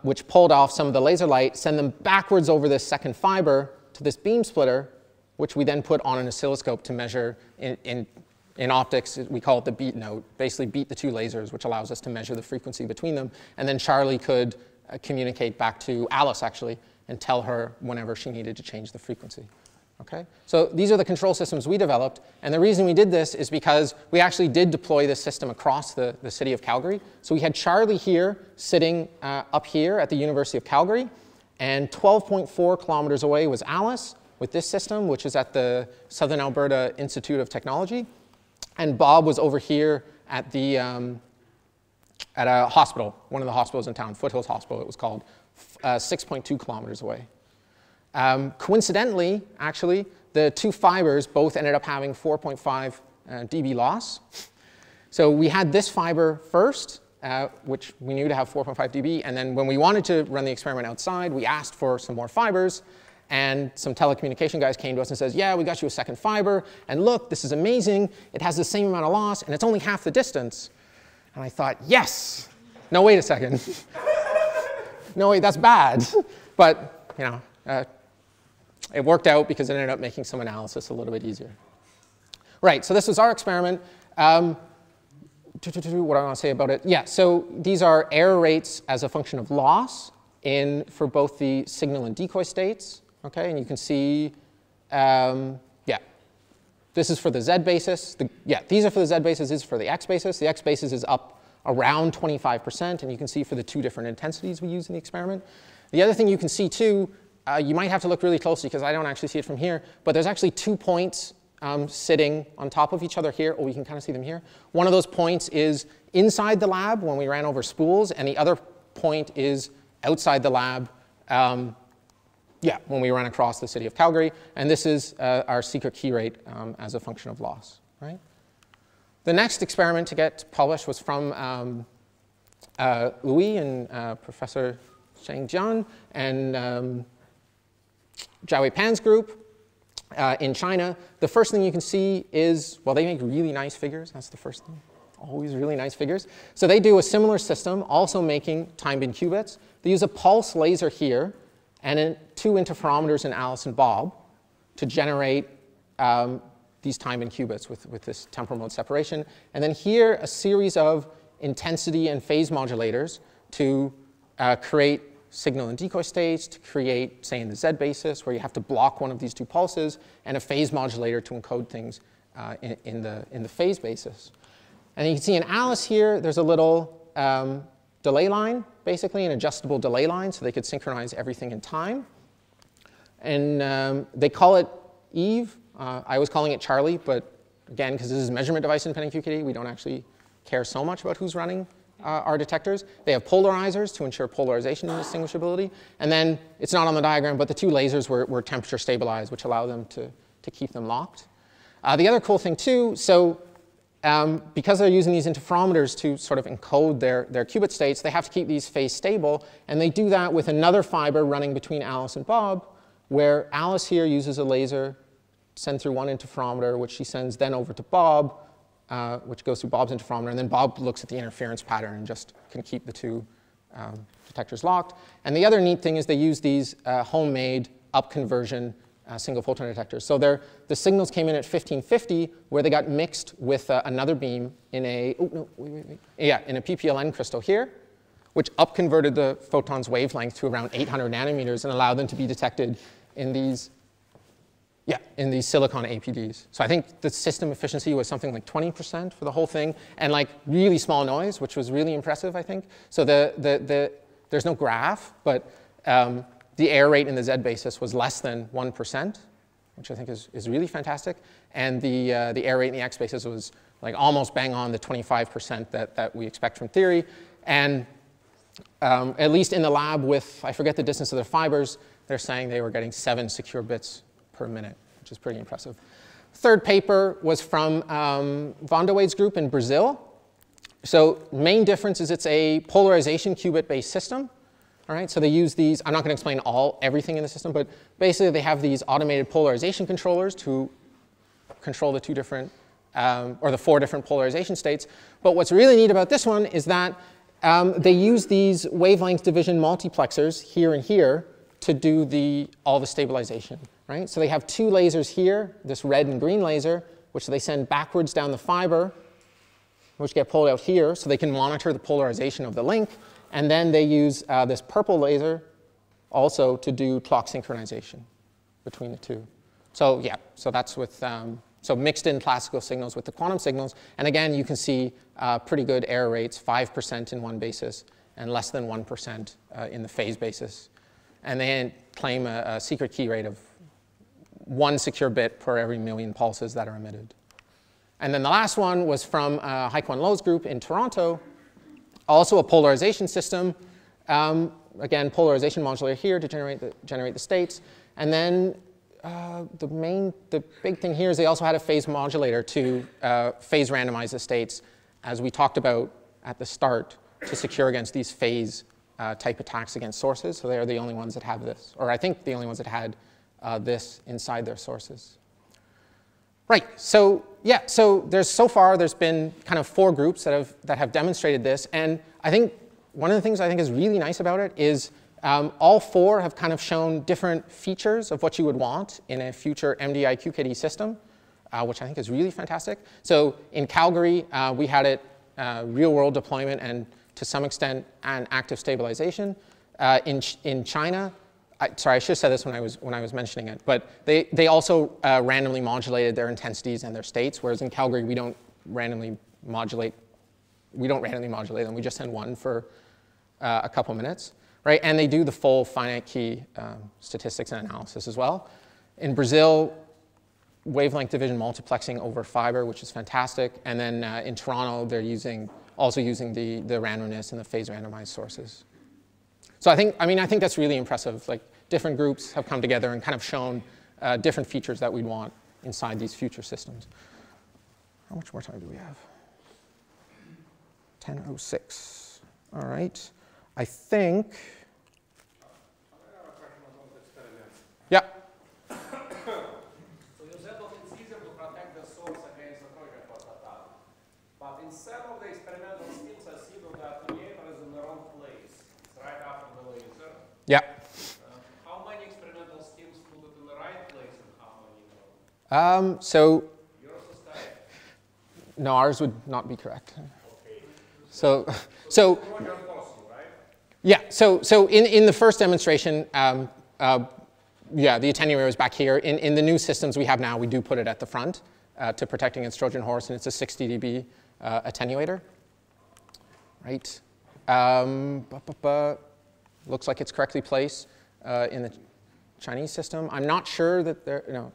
which pulled off some of the laser light, send them backwards over this second fiber to this beam splitter, which we then put on an oscilloscope to measure in optics. We call it the beat note, basically beat the 2 lasers, which allows us to measure the frequency between them. And then Charlie could communicate back to Alice, actually, and tell her whenever she needed to change the frequency. Okay? So these are the control systems we developed. And the reason we did this is because we actually did deploy this system across the city of Calgary. So we had Charlie here sitting up here at the University of Calgary. And 12.4 kilometers away was Alice with this system, which is at the Southern Alberta Institute of Technology. And Bob was over here at a hospital, one of the hospitals in town, Foothills Hospital it was called, 6.2 kilometers away. Coincidentally, actually, the 2 fibers both ended up having 4.5 dB loss. So we had this fiber first, which we knew to have 4.5 dB. And then when we wanted to run the experiment outside, we asked for some more fibers. And some telecommunication guys came to us and says, yeah, we got you a second fiber. And look, this is amazing. It has the same amount of loss, and it's only half the distance. And I thought, yes. No, wait a second. No, wait, that's bad. But, you know, it worked out because it ended up making some analysis a little bit easier. Right, so this was our experiment. What do I want to say about it? Yeah, so these are error rates as a function of loss for both the signal and decoy states. Okay, and you can see, yeah, this is for the Z basis. These are for the Z basis, this is for the X basis. The X basis is up around 25%, and you can see for the 2 different intensities we use in the experiment. The other thing you can see too, you might have to look really closely because I don't actually see it from here, but there's actually 2 points sitting on top of each other here. Oh, you can kind of see them here. One of those points is inside the lab when we ran over spools, and the other point is outside the lab when we ran across the city of Calgary. And this is our secret key rate as a function of loss. Right? The next experiment to get published was from Louis and Professor Sheng Jian and Jiawei Pan's group in China. The first thing you can see is, well, they make really nice figures. That's the first thing. Always really nice figures. So they do a similar system, also making time bin qubits. They use a pulse laser here and 2 interferometers in Alice and Bob to generate these time bin qubits with this temporal mode separation. And then here, a series of intensity and phase modulators to create signal and decoy states, to create, say, in the Z basis, where you have to block one of these 2 pulses, and a phase modulator to encode things in the phase basis. And you can see in Alice here, there's a little delay line, basically, an adjustable delay line, so they could synchronize everything in time. And they call it Eve. I was calling it Charlie, but again, because this is measurement device independent QKD, we don't actually care so much about who's running our detectors. They have polarizers to ensure polarization and distinguishability. And then, it's not on the diagram, but the two lasers were temperature stabilized, which allow them to keep them locked. The other cool thing too, so because they're using these interferometers to sort of encode their qubit states, they have to keep these phase stable. And they do that with another fiber running between Alice and Bob, where Alice here uses a laser, send through one interferometer, which she sends then over to Bob, which goes through Bob's interferometer. And then Bob looks at the interference pattern and just can keep the two detectors locked. And the other neat thing is they use these homemade upconversion single photon detectors. So the signals came in at 1550, where they got mixed with another beam in a, in a PPLN crystal here, which upconverted the photon's wavelength to around 800 nanometers and allowed them to be detected in these, in these silicon APDs. So I think the system efficiency was something like 20% for the whole thing, and like really small noise, which was really impressive, I think. So there's no graph, but the error rate in the Z basis was less than 1%, which I think is really fantastic. And the error rate in the X basis was like almost bang on the 25% that we expect from theory. And at least in the lab with, I forget the distance of their fibers, they're saying they were getting 7 secure bits per minute, which is pretty impressive. Third paper was from Van de Wade's group in Brazil. So main difference is it's a polarization qubit-based system. All right, so they use these. I'm not going to explain everything in the system, but basically they have these automated polarization controllers to control the 2 different, or the 4 different polarization states. But what's really neat about this one is that they use these wavelength division multiplexers here and here to do all the stabilization. Right? So they have 2 lasers here, this red and green laser, which they send backwards down the fiber, which get pulled out here, so they can monitor the polarization of the link. And then they use this purple laser also to do clock synchronization between the 2. So yeah, so that's with, so mixed in classical signals with the quantum signals. And again, you can see pretty good error rates, 5% in one basis and less than 1% in the phase basis. And they claim a secret key rate of 1 secure bit per every million pulses that are emitted. And then the last one was from Hai-Kwan Lo's group in Toronto. Also a polarization system. Again, polarization modulator here to generate the states. And then the big thing here is they also had a phase modulator to phase randomize the states, as we talked about at the start, to secure against these phase type attacks against sources. So they are the only ones that have this, or I think the only ones that had this inside their sources. Right, so yeah, so so far there's been kind of 4 groups that have demonstrated this, and I think one of the things I think is really nice about it is all 4 have kind of shown different features of what you would want in a future MDI QKD system, which I think is really fantastic. So in Calgary, we had it real-world deployment and to some extent an active stabilization. In China, sorry, I should have said this when I was mentioning it, but they also randomly modulated their intensities and their states, whereas in Calgary we don't randomly modulate them. We just send one for a couple minutes, right? And they do the full finite key statistics and analysis as well. In Brazil, wavelength division multiplexing over fiber, which is fantastic. And then in Toronto, they're also using the randomness and the phase randomized sources. So I think that's really impressive. Like, different groups have come together and kind of shown different features that we'd want inside these future systems. How much more time do we have? 10:06. All right. I think. Yeah. So you said that it's easier to protect the source against the project attack. But in some of the experimental schemes, I see that the attenuator is in the wrong place. It's right after the laser. Yeah. How many experimental schemes put it in the right place and how many don't? So. Yours is correct. No, ours would not be correct. Okay. So. Right? Yeah. So in the first demonstration, yeah, the attenuator was back here. In the new systems we have now, we do put it at the front to protect against Trojan horse, and it's a 60 dB attenuator, right? Looks like it's correctly placed in the Chinese system. I'm not sure that there, no.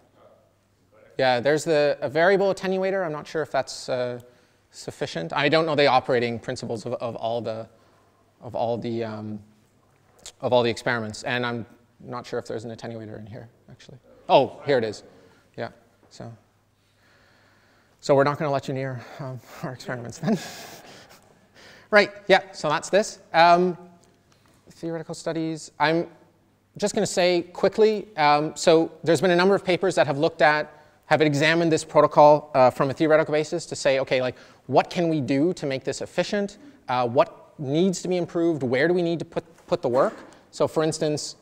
Yeah, there's a variable attenuator. I'm not sure if that's sufficient. I don't know the operating principles of all the experiments, and I'm not sure if there's an attenuator in here actually. Oh, here it is. Yeah, so we're not going to let you near our experiments then. Right. Yeah. So that's this. Theoretical studies. I'm just going to say quickly. So there's been a number of papers that have examined this protocol from a theoretical basis to say, okay, like what can we do to make this efficient? What needs to be improved? Where do we need to put the work? So for instance,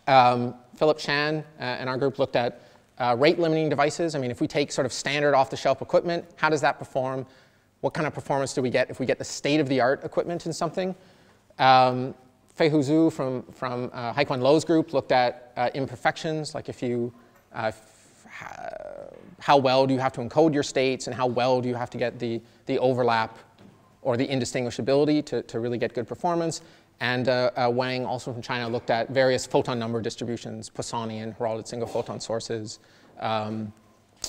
Philip Chan and our group looked at rate limiting devices. I mean, if we take sort of standard off-the-shelf equipment, how does that perform? What kind of performance do we get if we get the state-of-the-art equipment in something? Feihu Zhu from Haikuan Lo's group looked at imperfections, like if you how well do you have to encode your states and how well do you have to get the overlap or the indistinguishability to really get good performance. And Wang, also from China, looked at various photon number distributions, Poissonian, heralded single photon sources,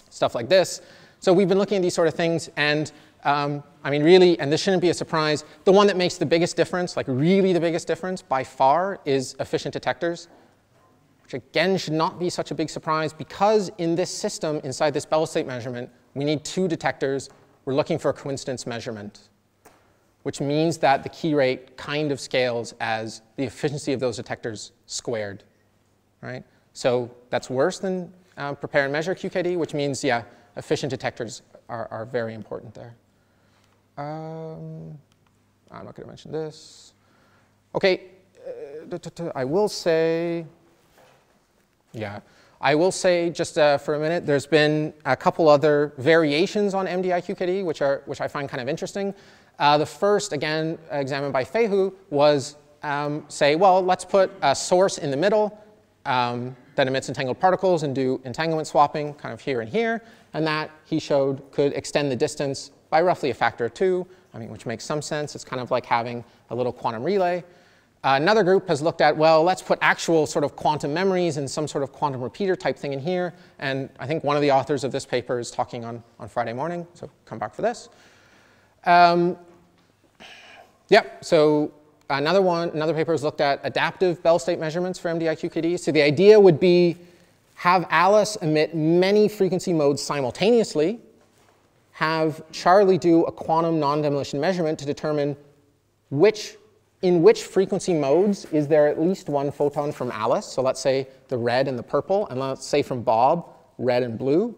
stuff like this. So we've been looking at these sort of things, and I mean, really, and this shouldn't be a surprise, the one that makes the biggest difference, like really the biggest difference by far, is efficient detectors, which again should not be such a big surprise because in this system, inside this Bell state measurement, we need 2 detectors. We're looking for a coincidence measurement, which means that the key rate kind of scales as the efficiency of those detectors squared, right? So that's worse than prepare and measure QKD, which means, yeah, efficient detectors are very important there. I'm not going to mention this. OK, I will say, yeah, I will say just for a minute, there's been a couple other variations on MDI-QKD, which I find kind of interesting. The first, again, examined by Feihu, was say, well, let's put a source in the middle that emits entangled particles and do entanglement swapping kind of here and here. And that, he showed, could extend the distance by roughly a factor of 2, I mean, which makes some sense. It's kind of like having a little quantum relay. Another group has looked at, well, let's put actual sort of quantum memories and some sort of quantum repeater type thing in here. And I think one of the authors of this paper is talking on Friday morning, so come back for this. So another paper has looked at adaptive Bell state measurements for MDI-QKD. So the idea would be have Alice emit many frequency modes simultaneously, have Charlie do a quantum non-demolition measurement to determine in which frequency modes is there at least one photon from Alice. So let's say the red and the purple, and let's say from Bob, red and blue.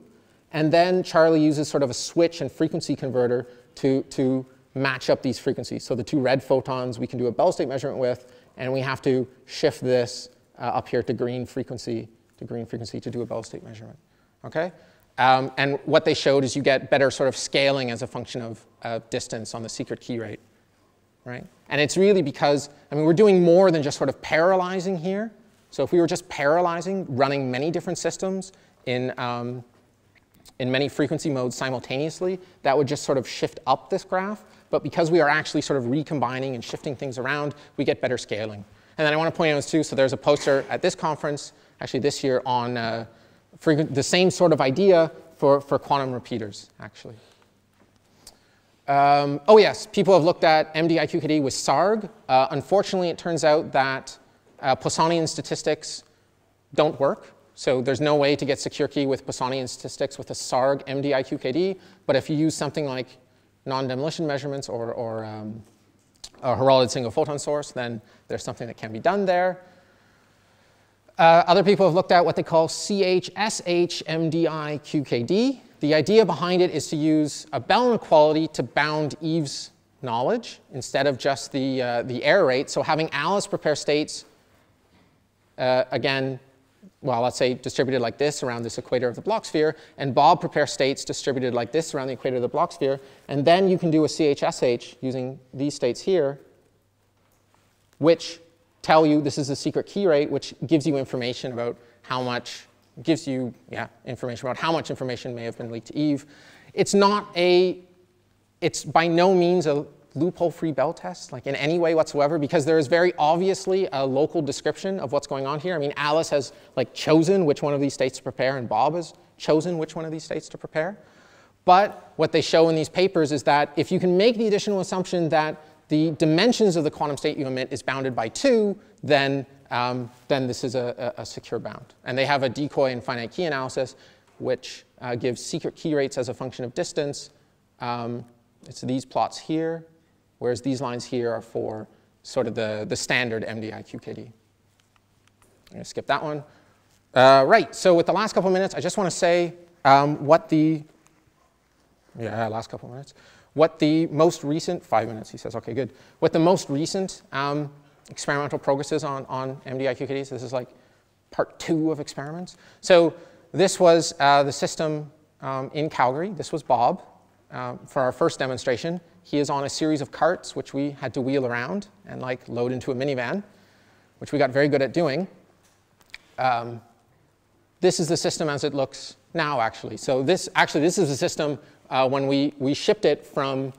And then Charlie uses sort of a switch and frequency converter to match up these frequencies. So the 2 red photons we can do a Bell state measurement with, and we have to shift this up here to green frequency to do a Bell state measurement. Okay? And what they showed is you get better sort of scaling as a function of distance on the secret key rate, right? And it's really because, I mean, we're doing more than just sort of parallelizing here. So if we were just parallelizing, running many different systems in many frequency modes simultaneously, that would just sort of shift up this graph. But because we are actually sort of recombining and shifting things around, we get better scaling. And then I want to point out too, so there's a poster at this conference, actually this year, on the same sort of idea for quantum repeaters, actually. Oh yes, people have looked at MDI-QKD with SARG. Unfortunately, it turns out that Poissonian statistics don't work. So there's no way to get secure key with Poissonian statistics with a SARG MDI-QKD. But if you use something like non-demolition measurements or a heralded single photon source, then there's something that can be done there. Other people have looked at what they call CHSH MDI QKD. The idea behind it is to use a Bell inequality to bound Eve's knowledge instead of just the error rate. So having Alice prepare states, again, well, let's say distributed like this around this equator of the Bloch sphere, and Bob prepare states distributed like this around the equator of the Bloch sphere, and then you can do a CHSH using these states here, which tell you this is the secret key rate, which gives you information about how much, gives you information about how much information may have been leaked to Eve. It's not a it's by no means a loophole-free Bell test, like in any way whatsoever, because there is very obviously a local description of what's going on here. I mean, Alice has like chosen which one of these states to prepare, and Bob has chosen which one of these states to prepare. But what they show in these papers is that if you can make the additional assumption that the dimensions of the quantum state you emit is bounded by 2, then this is a secure bound. And they have a decoy and finite key analysis, which gives secret key rates as a function of distance. It's these plots here, whereas these lines here are for sort of the standard MDI QKD. I'm going to skip that one. Right, so with the last couple minutes, I just want to say what the most recent, 5 minutes, he says, OK, good. What the most recent experimental progress is on MDI QKDs. This is like part 2 of experiments. So this was the system in Calgary. This was Bob for our first demonstration. He is on a series of carts, which we had to wheel around and like load into a minivan, which we got very good at doing. This is the system as it looks now, actually. So this is the system when we shipped it from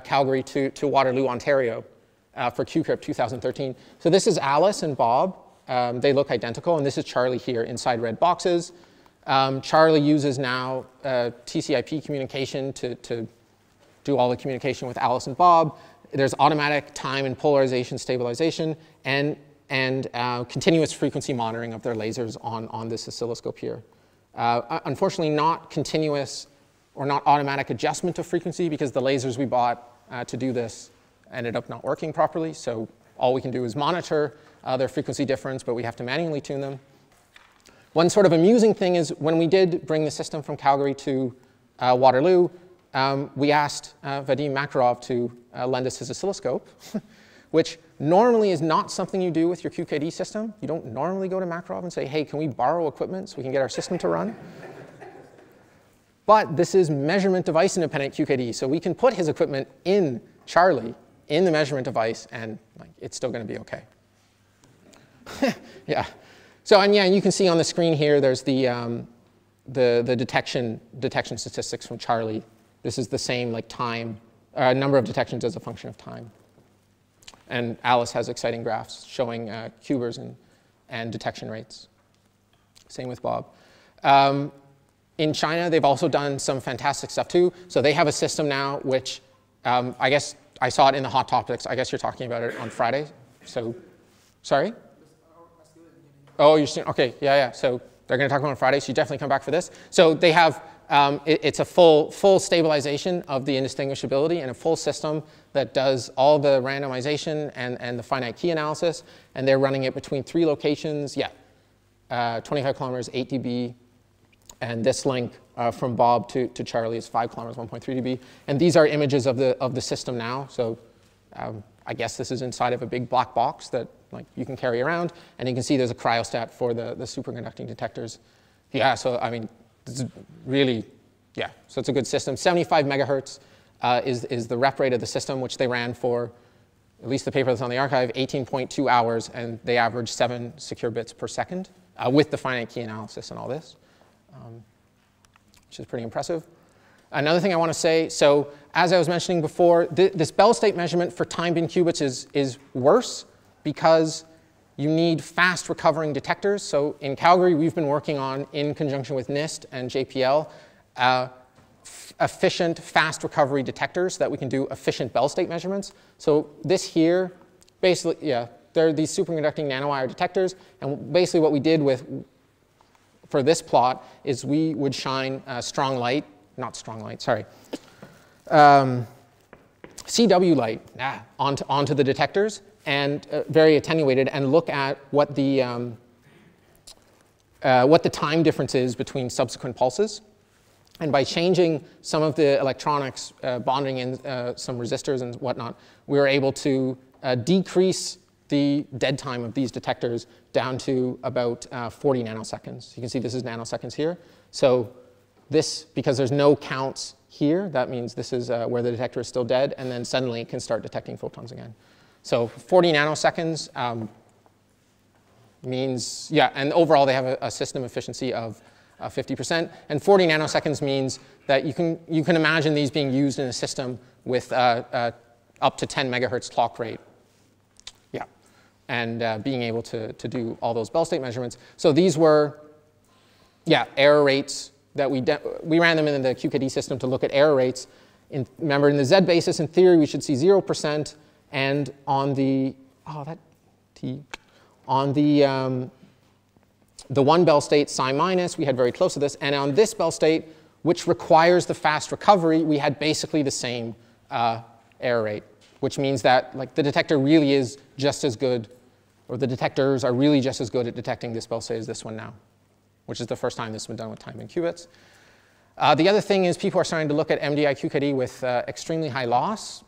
Calgary to Waterloo, Ontario for QCrypt 2013. So this is Alice and Bob. They look identical. And this is Charlie here inside red boxes. Charlie uses now TCP communication to do all the communication with Alice and Bob. There's automatic time and polarization stabilization and continuous frequency monitoring of their lasers on this oscilloscope here. Unfortunately, not continuous or not automatic adjustment of frequency, because the lasers we bought to do this ended up not working properly. So all we can do is monitor their frequency difference, but we have to manually tune them. One sort of amusing thing is when we did bring the system from Calgary to Waterloo, we asked Vadim Makarov to lend us his oscilloscope, which normally is not something you do with your QKD system. You don't normally go to Makarov and say, hey, can we borrow equipment so we can get our system to run? But this is measurement device independent QKD, so we can put his equipment in Charlie, in the measurement device, and like, it's still going to be OK. Yeah. So, and yeah, you can see on the screen here, there's the detection statistics from Charlie. This is the same like time, number of detections as a function of time. And Alice has exciting graphs showing qubers and detection rates. Same with Bob. In China, they've also done some fantastic stuff too. So they have a system now which, I guess I saw it in the Hot Topics. I guess you're talking about it on Friday. So, sorry? Oh, you're still, OK, yeah. So they're going to talk about it on Friday, so you definitely come back for this. So they have, it's a full stabilization of the indistinguishability and a full system that does all the randomization and the finite key analysis. And they're running it between 3 locations. Yeah, 25 kilometers, 8 dB. And this link from Bob to Charlie is 5 kilometers, 1.3 dB. And these are images of the system now. So I guess this is inside of a big black box that like you can carry around. And you can see there's a cryostat for the superconducting detectors. Yeah, so I mean, this is really, yeah. So it's a good system. 75 megahertz is the rep rate of the system, which they ran for, at least the paper that's on the archive, 18.2 hours. And they averaged 7 secure bits per second with the finite key analysis and all this. Which is pretty impressive. Another thing I want to say, so as I was mentioning before, this Bell state measurement for time-bin qubits is worse because you need fast recovering detectors. So in Calgary, we've been working on, in conjunction with NIST and JPL, efficient fast recovery detectors so that we can do efficient Bell state measurements. So this here, basically, yeah, they're these superconducting nanowire detectors. And basically what we did for this plot is we would shine CW light onto the detectors and very attenuated and look at what the time difference is between subsequent pulses. And by changing some of the electronics, bonding in some resistors and whatnot, we were able to decrease the dead time of these detectors down to about 40 nanoseconds. You can see this is nanoseconds here. So this, because there's no counts here, that means this is where the detector is still dead, and then suddenly it can start detecting photons again. So 40 nanoseconds means, yeah, and overall they have a system efficiency of 50%. And 40 nanoseconds means that you can imagine these being used in a system with up to 10 megahertz clock rate. Yeah, and being able to do all those Bell state measurements. So these were, yeah, error rates that we ran them in the QKD system to look at error rates. Remember, in the Z basis, in theory, we should see 0%. And on the, on the one Bell state, psi minus, we had very close to this. And on this Bell state, which requires the fast recovery, we had basically the same error rate, which means that like the detector really is just as good, or the detectors are really just as good at detecting this Bell state as this one now, which is the first time this has been done with time in qubits. The other thing is people are starting to look at MDI QKD with extremely high loss.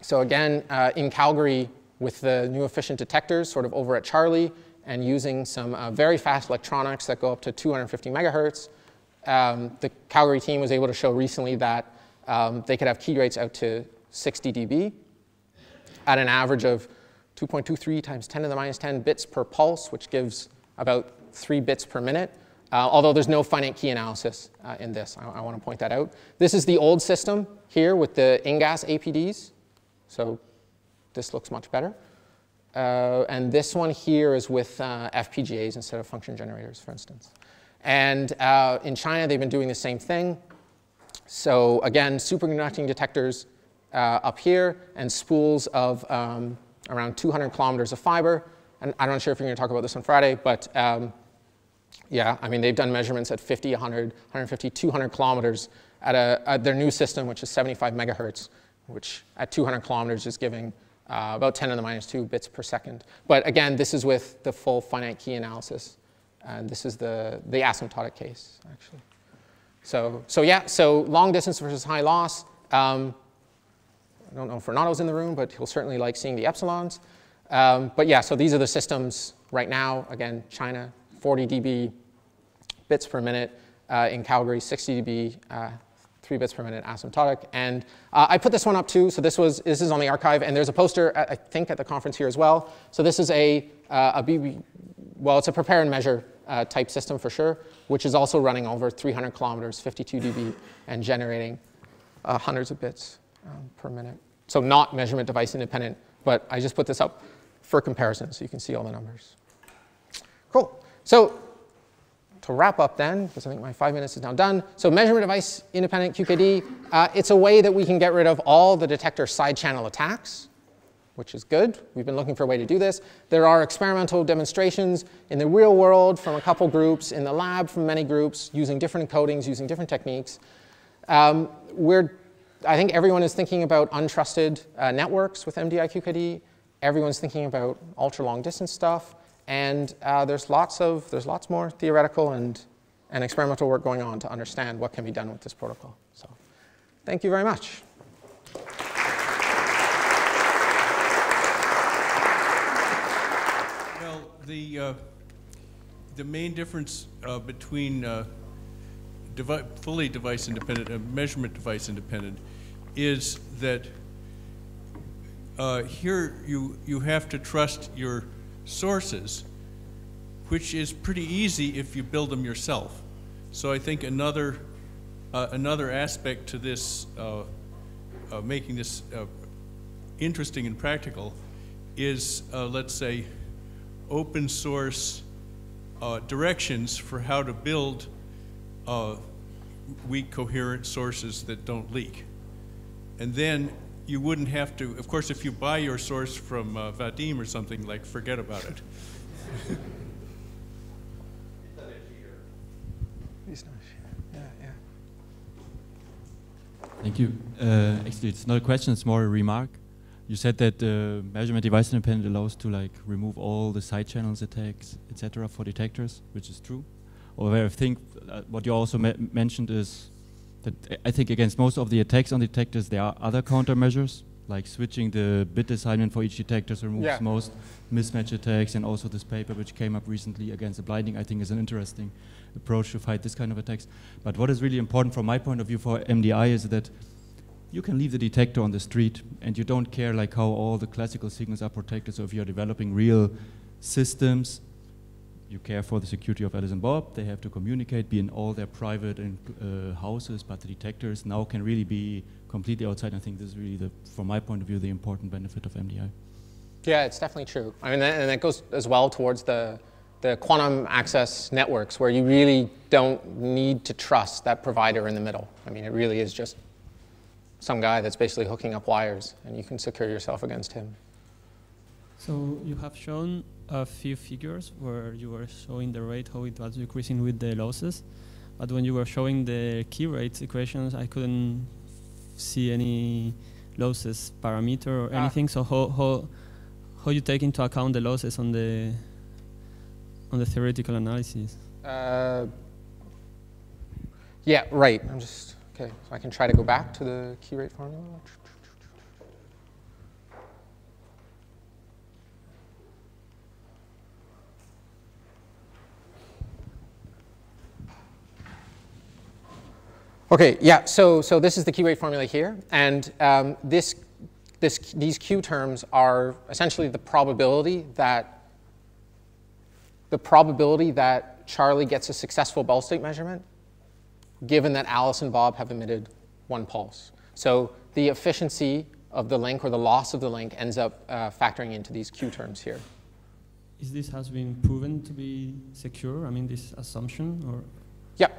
So again, in Calgary with the new efficient detectors sort of over at Charlie and using some very fast electronics that go up to 250 megahertz, the Calgary team was able to show recently that they could have key rates out to 60 dB at an average of 2.23 times 10 to the minus 10 bits per pulse, which gives about 3 bits per minute. Although there's no finite key analysis in this. I want to point that out. This is the old system here with the InGaAs APDs. So this looks much better. And this one here is with FPGAs instead of function generators, for instance. And in China, they've been doing the same thing. So again, superconducting detectors up here and spools of around 200 kilometers of fiber. And I'm not sure if you're going to talk about this on Friday, but yeah, I mean, they've done measurements at 50, 100, 150, 200 kilometers at their new system, which is 75 megahertz, which at 200 kilometers is giving about 10 to the minus 2 bits per second. But again, this is with the full finite key analysis. And this is the asymptotic case, actually. So yeah, so long distance versus high loss. I don't know if Renato's in the room, but he'll certainly like seeing the epsilons. But yeah, so these are the systems right now. Again, China, 40 dB bits per minute. In Calgary, 60 dB, 3 bits per minute asymptotic. And I put this one up too. So this is on the archive. And there's a poster, I think, at the conference here as well. So this is well, it's a prepare and measure type system for sure, which is also running over 300 kilometers, 52 dB, and generating hundreds of bits per minute. So not measurement device independent, but I just put this up for comparison so you can see all the numbers. Cool. So to wrap up then, because I think my 5 minutes is now done. So measurement device independent QKD, it's a way that we can get rid of all the detector side channel attacks, which is good. We've been looking for a way to do this. There are experimental demonstrations in the real world from a couple groups, in the lab from many groups, using different encodings, using different techniques. I think everyone is thinking about untrusted networks with MDI QKD. Everyone's thinking about ultra long distance stuff. And there's lots more theoretical and experimental work going on to understand what can be done with this protocol. So thank you very much. Well, the main difference between fully device independent and measurement device independent is that here you have to trust your sources, which is pretty easy if you build them yourself. So I think another aspect to this, making this interesting and practical, is let's say open source directions for how to build weak coherent sources that don't leak. And then you wouldn't have to, of course, if you buy your source from Vadim or something, like, forget about it. Thank you. Actually, it's not a question, it's more a remark. You said that measurement device independent allows to like remove all the side channels attacks, etc. for detectors, which is true. However, I think what you also mentioned is that I think against most of the attacks on detectors, there are other countermeasures, like switching the bit assignment for each detector removes most mismatch attacks, and also this paper which came up recently against the blinding, I think is an interesting approach to fight this kind of attacks. But what is really important from my point of view for MDI is that you can leave the detector on the street and you don't care like how all the classical signals are protected. So if you're developing real systems, you care for the security of Alice and Bob. They have to communicate, be in all their private houses, but the detectors now can really be completely outside. I think this is really, from my point of view, the important benefit of MDI. Yeah, it's definitely true. I mean, and that goes as well towards the quantum access networks, where you really don't need to trust that provider in the middle. I mean, it really is just some guy that's basically hooking up wires, and you can secure yourself against him. So you have shown a few figures where you were showing the rate, how it was decreasing with the losses. But when you were showing the key rates equations, I couldn't see any losses parameter or anything. So how you take into account the losses on the theoretical analysis? Yeah, right. I'm just, okay, so I can try to go back to the key rate formula. Okay, yeah, so this is the key rate formula here, and these Q terms are essentially the probability that Charlie gets a successful Bell state measurement, given that Alice and Bob have emitted one pulse. So the efficiency of the link or the loss of the link ends up factoring into these Q terms here. Is this has been proven to be secure? I mean, this assumption, or? Yeah.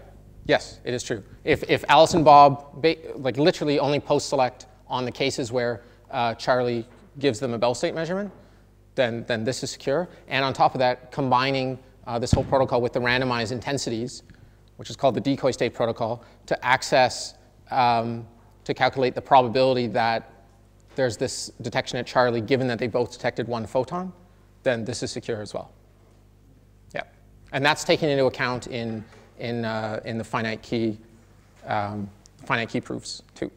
Yes, it is true. If Alice and Bob like literally only post-select on the cases where Charlie gives them a Bell state measurement, then this is secure. And on top of that, combining this whole protocol with the randomized intensities, which is called the decoy state protocol, to access, to calculate the probability that there's this detection at Charlie, given that they both detected one photon, then this is secure as well. Yeah, and that's taken into account in the finite key proofs too.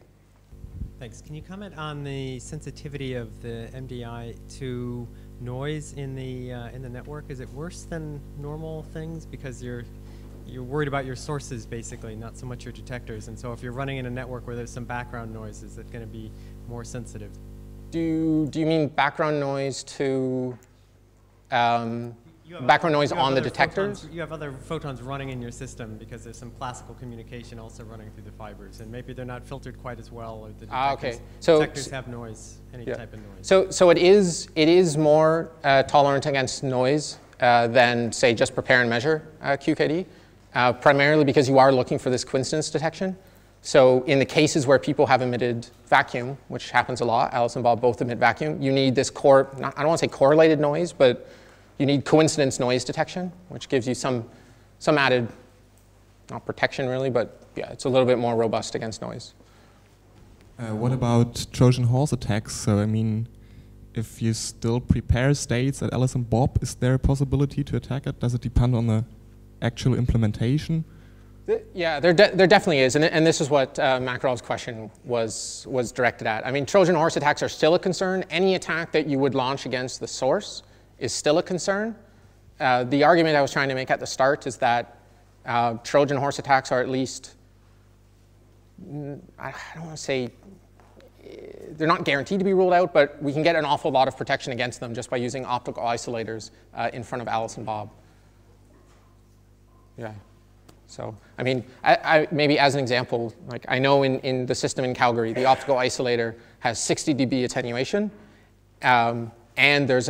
Thanks. Can you comment on the sensitivity of the MDI to noise in the network? Is it worse than normal things because you're worried about your sources basically, not so much your detectors? And so if you're running in a network where there's some background noise, is it going to be more sensitive? Do you mean background noise to background noise on the detectors? Photons, you have other photons running in your system because there's some classical communication also running through the fibers, and maybe they're not filtered quite as well, or the detectors, okay. So detectors have noise, any type of noise. So it is more tolerant against noise than, say, just prepare and measure QKD, primarily because you are looking for this coincidence detection. So in the cases where people have emitted vacuum, which happens a lot, Alice and Bob both emit vacuum, you need this I don't want to say correlated noise, but you need coincidence noise detection, which gives you some added, not protection really, but yeah, it's a little bit more robust against noise. What about Trojan horse attacks? So I mean, if you still prepare states at Alice and Bob, is there a possibility to attack it? Does it depend on the actual implementation? Yeah, there definitely is, and this is what Makarov's question was directed at. I mean, Trojan horse attacks are still a concern. Any attack that you would launch against the source is still a concern. The argument I was trying to make at the start is that Trojan horse attacks are at least, I don't want to say, they're not guaranteed to be ruled out, but we can get an awful lot of protection against them just by using optical isolators in front of Alice and Bob. Yeah. So, I mean, maybe as an example, like I know in the system in Calgary, the optical isolator has 60 dB attenuation, and there's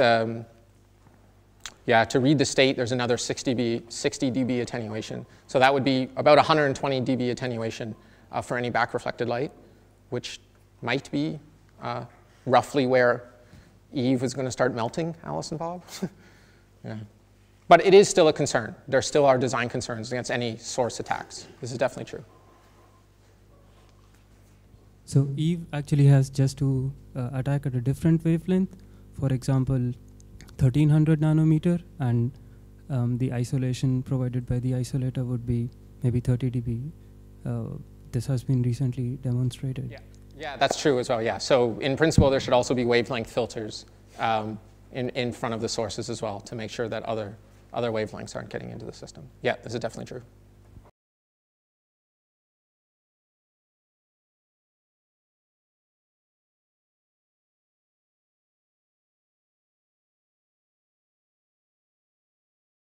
to read the state, there's another 60 dB attenuation. So that would be about 120 dB attenuation for any back reflected light, which might be roughly where Eve is going to start melting Alice and Bob. Yeah. But it is still a concern. There still are design concerns against any source attacks. This is definitely true. So Eve actually has just to attack at a different wavelength. For example, 1300 nanometer, and the isolation provided by the isolator would be maybe 30 dB. This has been recently demonstrated. Yeah, that's true as well, yeah. So in principle, there should also be wavelength filters in front of the sources as well to make sure that other wavelengths aren't getting into the system. Yeah, this is definitely true.